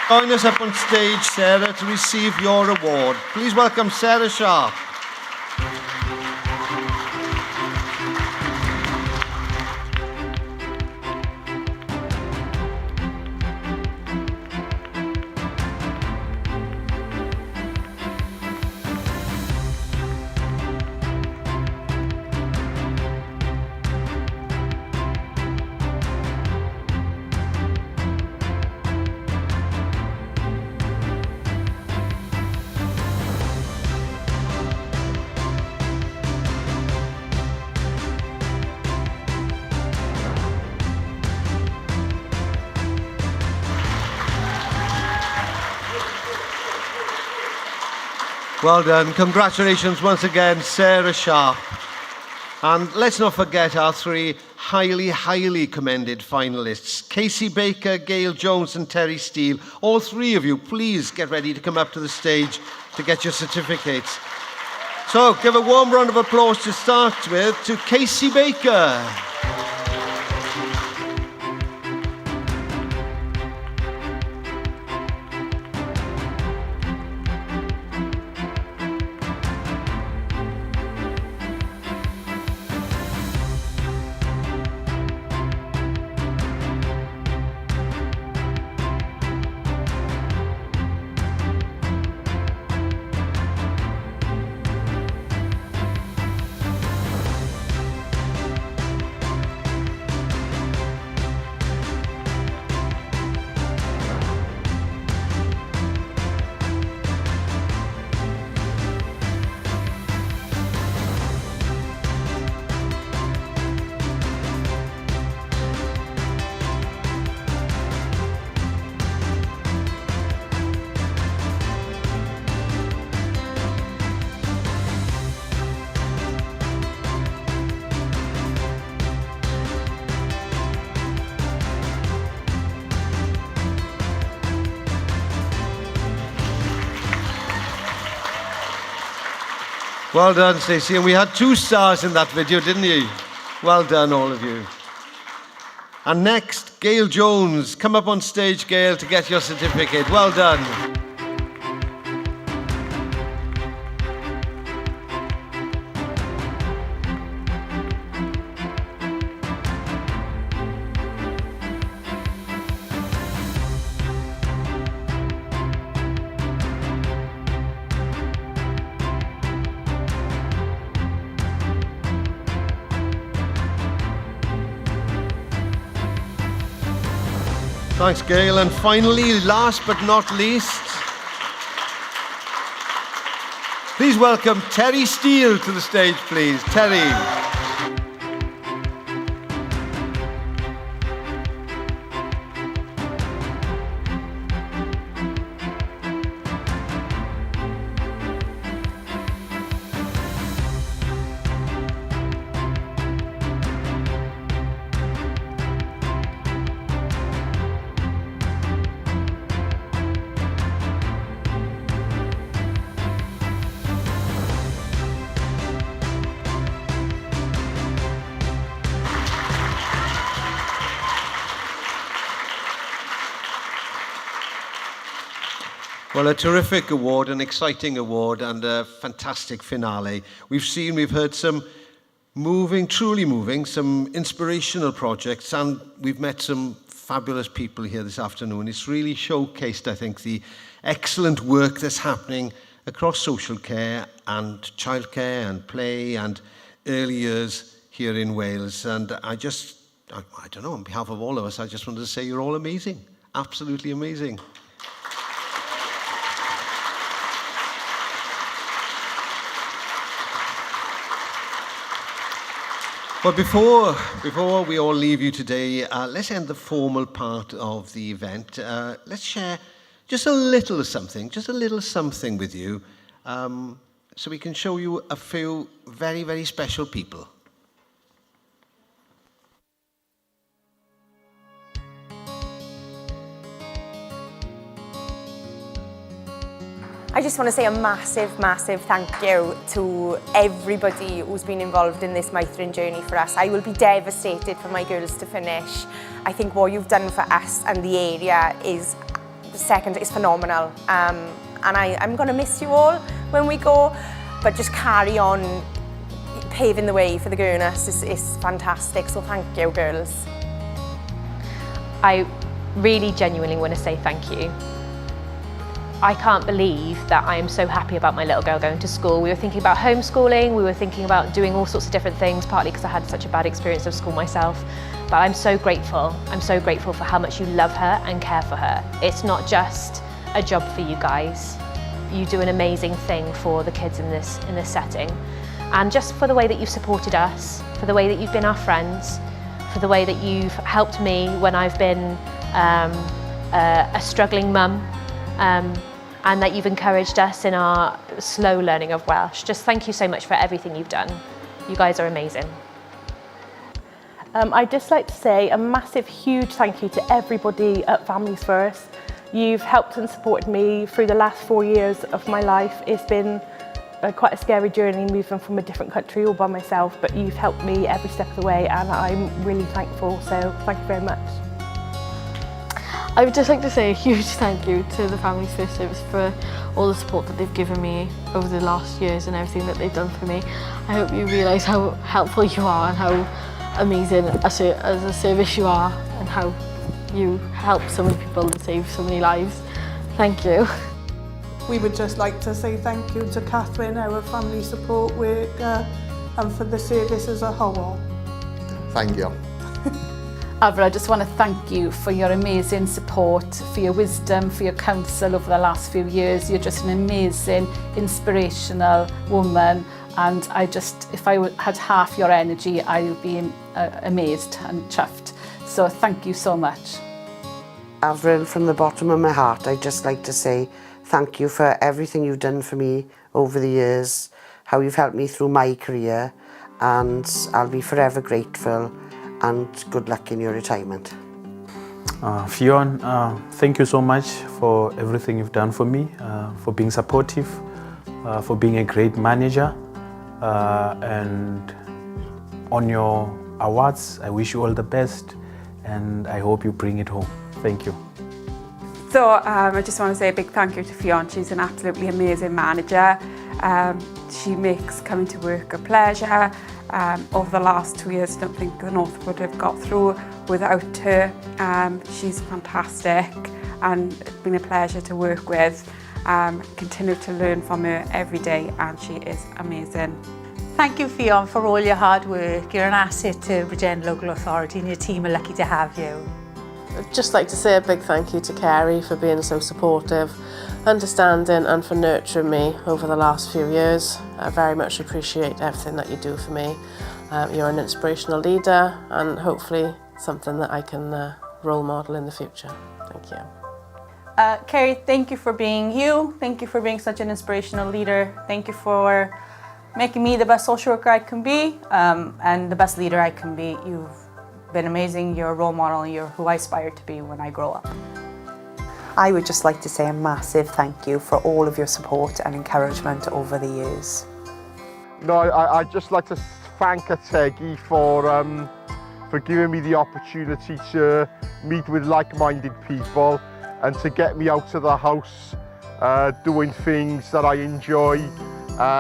Join us up on stage, Sarah, to receive your award. Please welcome Sarah Sharp. Well done. Congratulations once again, Sarah Sharp. And let's not forget our three highly commended finalists, Casey Baker, Gail Jones and Terry Steele. All three of you, please get ready to come up to the stage to get your certificates. So give a warm round of applause to start with to Casey Baker. Well done, Stacey. And we had 2 stars in that video, didn't you? Well done, all of you. And next, Gail Jones. Come up on stage, Gail, to get your certificate. Well done. Thanks, Gail. And finally, last but not least, please welcome Terry Steele to the stage, please. Terry. Well, a terrific award, an exciting award, and a fantastic finale. We've heard some moving, truly moving, some inspirational projects, and we've met some fabulous people here this afternoon. It's really showcased, I think, the excellent work that's happening across social care and childcare and play and early years here in Wales. And I don't know, on behalf of all of us, I just wanted to say you're all amazing, absolutely amazing. But before we all leave you today, let's end the formal part of the event. Let's share just a little something with you, so we can show you a few very, very special people. I just want to say a massive, massive thank you to everybody who's been involved in this Meithrin journey for us. I will be devastated for my girls to finish. I think what you've done for us and the area is phenomenal. And I'm going to miss you all when we go, but just carry on paving the way for the girls is fantastic. So thank you, girls. I really genuinely want to say thank you. I can't believe that I am so happy about my little girl going to school. We were thinking about homeschooling, we were thinking about doing all sorts of different things, partly because I had such a bad experience of school myself. But I'm so grateful. I'm so grateful for how much you love her and care for her. It's not just a job for you guys. You do an amazing thing for the kids in this setting. And just for the way that you've supported us, for the way that you've been our friends, for the way that you've helped me when I've been a struggling mum, and that you've encouraged us in our slow learning of Welsh. Just thank you so much for everything you've done. You guys are amazing. I'd just like to say a massive, huge thank you to everybody at Families First. You've helped and supported me through the last 4 years of my life. It's been quite a scary journey moving from a different country all by myself, but you've helped me every step of the way and I'm really thankful, so thank you very much. I would just like to say a huge thank you to the Families First Service for all the support that they've given me over the last years and everything that they've done for me. I hope you realise how helpful you are and how amazing as a service you are and how you help so many people and save so many lives. Thank you. We would just like to say thank you to Catherine, our family support worker, and for the service as a whole. Thank you. Avra, I just want to thank you for your amazing support, for your wisdom, for your counsel over the last few years. You're just an amazing, inspirational woman, and if I had half your energy, I would be amazed and chuffed. So thank you so much. Avra, from the bottom of my heart, I'd just like to say thank you for everything you've done for me over the years, how you've helped me through my career, and I'll be forever grateful, and good luck in your retirement. Fionn, thank you so much for everything you've done for me, for being supportive, for being a great manager, and on your awards, I wish you all the best, and I hope you bring it home. Thank you. So I just want to say a big thank you to Fionn. She's an absolutely amazing manager. She makes coming to work a pleasure. Over the last 2 years, I don't think the North would have got through without her. She's fantastic and it's been a pleasure to work with. Continue to learn from her every day and she is amazing. Thank you, Fionn, for all your hard work. You're an asset to Bridgend Local Authority and your team are lucky to have you. I'd just like to say a big thank you to Garry for being so supportive, understanding and for nurturing me over the last few years. I very much appreciate everything that you do for me. You're an inspirational leader and hopefully something that I can role model in the future. Thank you. Carrie, thank you for being you. Thank you for being such an inspirational leader. Thank you for making me the best social worker I can be and the best leader I can be. You've been amazing. You're a role model. You're who I aspire to be when I grow up. I would just like to say a massive thank you for all of your support and encouragement over the years. No, I'd just like to thank Ategi for giving me the opportunity to meet with like-minded people and to get me out of the house, doing things that I enjoy,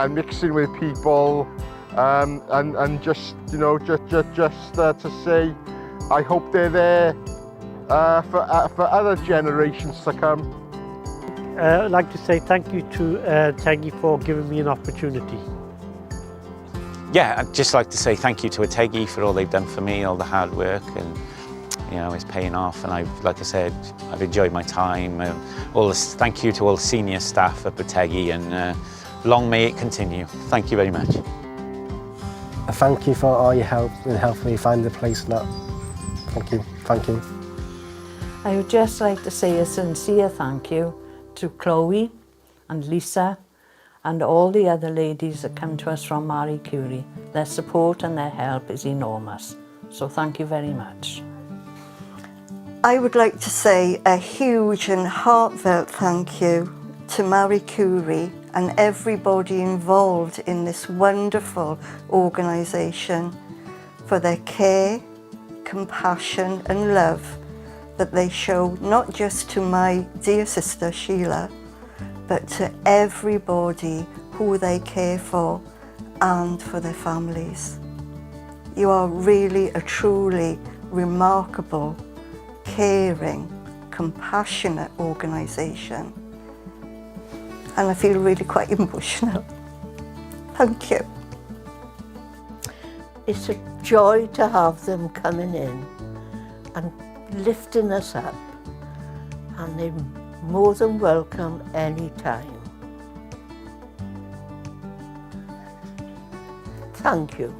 mixing with people, and just, you know, just to say, I hope they're there for other generations to come. I'd like to say thank you to Ategi for giving me an opportunity. Yeah, I'd just like to say thank you to Ategi for all they've done for me, all the hard work, and you know, it's paying off. And like I said, I've enjoyed my time. Thank you to all the senior staff at Ategi, and long may it continue. Thank you very much. Thank you for all your help in helping me find the place and that. Thank you. Thank you. I would just like to say a sincere thank you to Chloe and Lisa and all the other ladies that come to us from Marie Curie. Their support and their help is enormous. So thank you very much. I would like to say a huge and heartfelt thank you to Marie Curie and everybody involved in this wonderful organisation for their care, compassion and love that they show not just to my dear sister Sheila, but to everybody who they care for and for their families. You are really a truly remarkable, caring, compassionate organisation. And I feel really quite emotional. Thank you. It's a joy to have them coming in and lifting us up, and they're more than welcome any time. Thank you.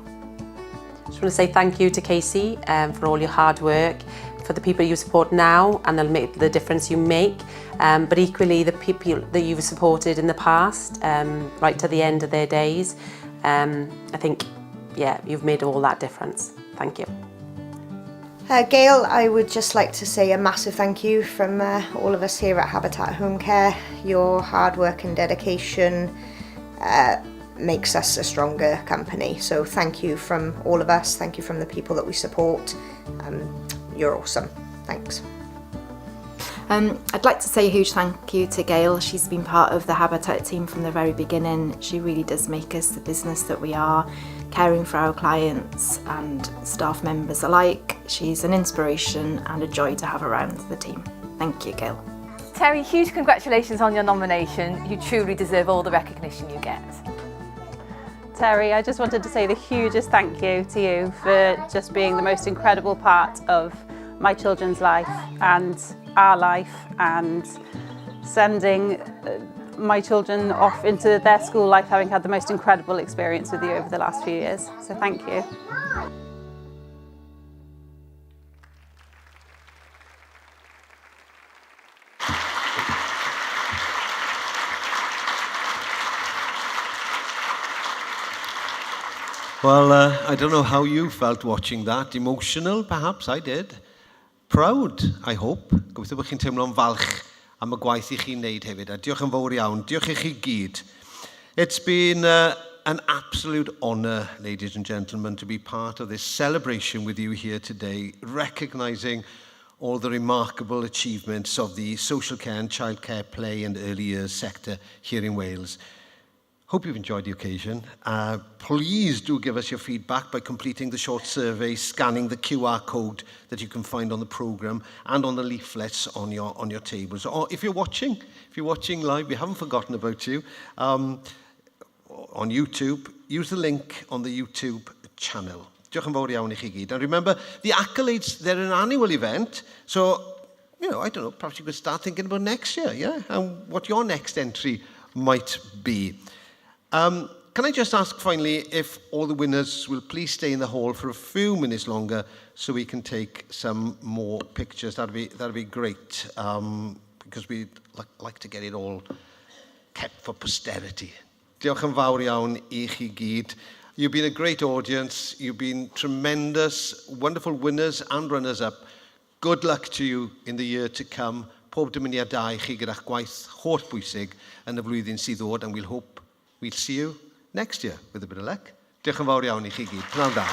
I just want to say thank you to Casey for all your hard work, for the people you support now and they'll make the difference you make, but equally the people that you've supported in the past, right to the end of their days. I think yeah, you've made all that difference. Thank you. Gail, I would just like to say a massive thank you from all of us here at Habitat Home Care. Your hard work and dedication makes us a stronger company. So thank you from all of us. Thank you from the people that we support. You're awesome. Thanks. I'd like to say a huge thank you to Gail. She's been part of the Habitat team from the very beginning. She really does make us the business that we are, caring for our clients and staff members alike. She's an inspiration and a joy to have around the team. Thank you, Gail. Terry, huge congratulations on your nomination. You truly deserve all the recognition you get. Terry, I just wanted to say the hugest thank you to you for just being the most incredible part of my children's life and our life, and sending my children off into their school life having had the most incredible experience with you over the last few years. So thank you. Well, I don't know how you felt watching that. Emotional, perhaps I did. Proud, I hope. Gobeithio bod chi'n teimlo'n falch am y gwaith I chi'n neud hefyd. A diolch yn fawr iawn. Diolch I chi gyd. It's been an absolute honour, ladies and gentlemen, to be part of this celebration with you here today, recognising all the remarkable achievements of the social care and childcare play and early years sector here in Wales. Hope you've enjoyed the occasion. Please do give us your feedback by completing the short survey, scanning the QR code that you can find on the programme and on the leaflets on your tables. Or if you're watching live, we haven't forgotten about you, on YouTube, use the link on the YouTube channel. Diolch yn fawr iawn I chi gyd. And remember, the Accolades, they're an annual event, so, you know, I don't know, perhaps you could start thinking about next year, yeah? And what your next entry might be. Can I just ask finally if all the winners will please stay in the hall for a few minutes longer so we can take some more pictures. That'd be great, because we'd like to get it all kept for posterity. Diolch yn fawr iawn I chi gyd. You've been a great audience. You've been tremendous, wonderful winners and runners-up. Good luck to you in the year to come. Pob dymuniad da I chi gyda'ch gwaith holl bwysig yn y flwyddyn sydd ddod, and we'll see you next year with a bit of luck. Diolch yn fawr iawn I chi gyd. Pnawn da.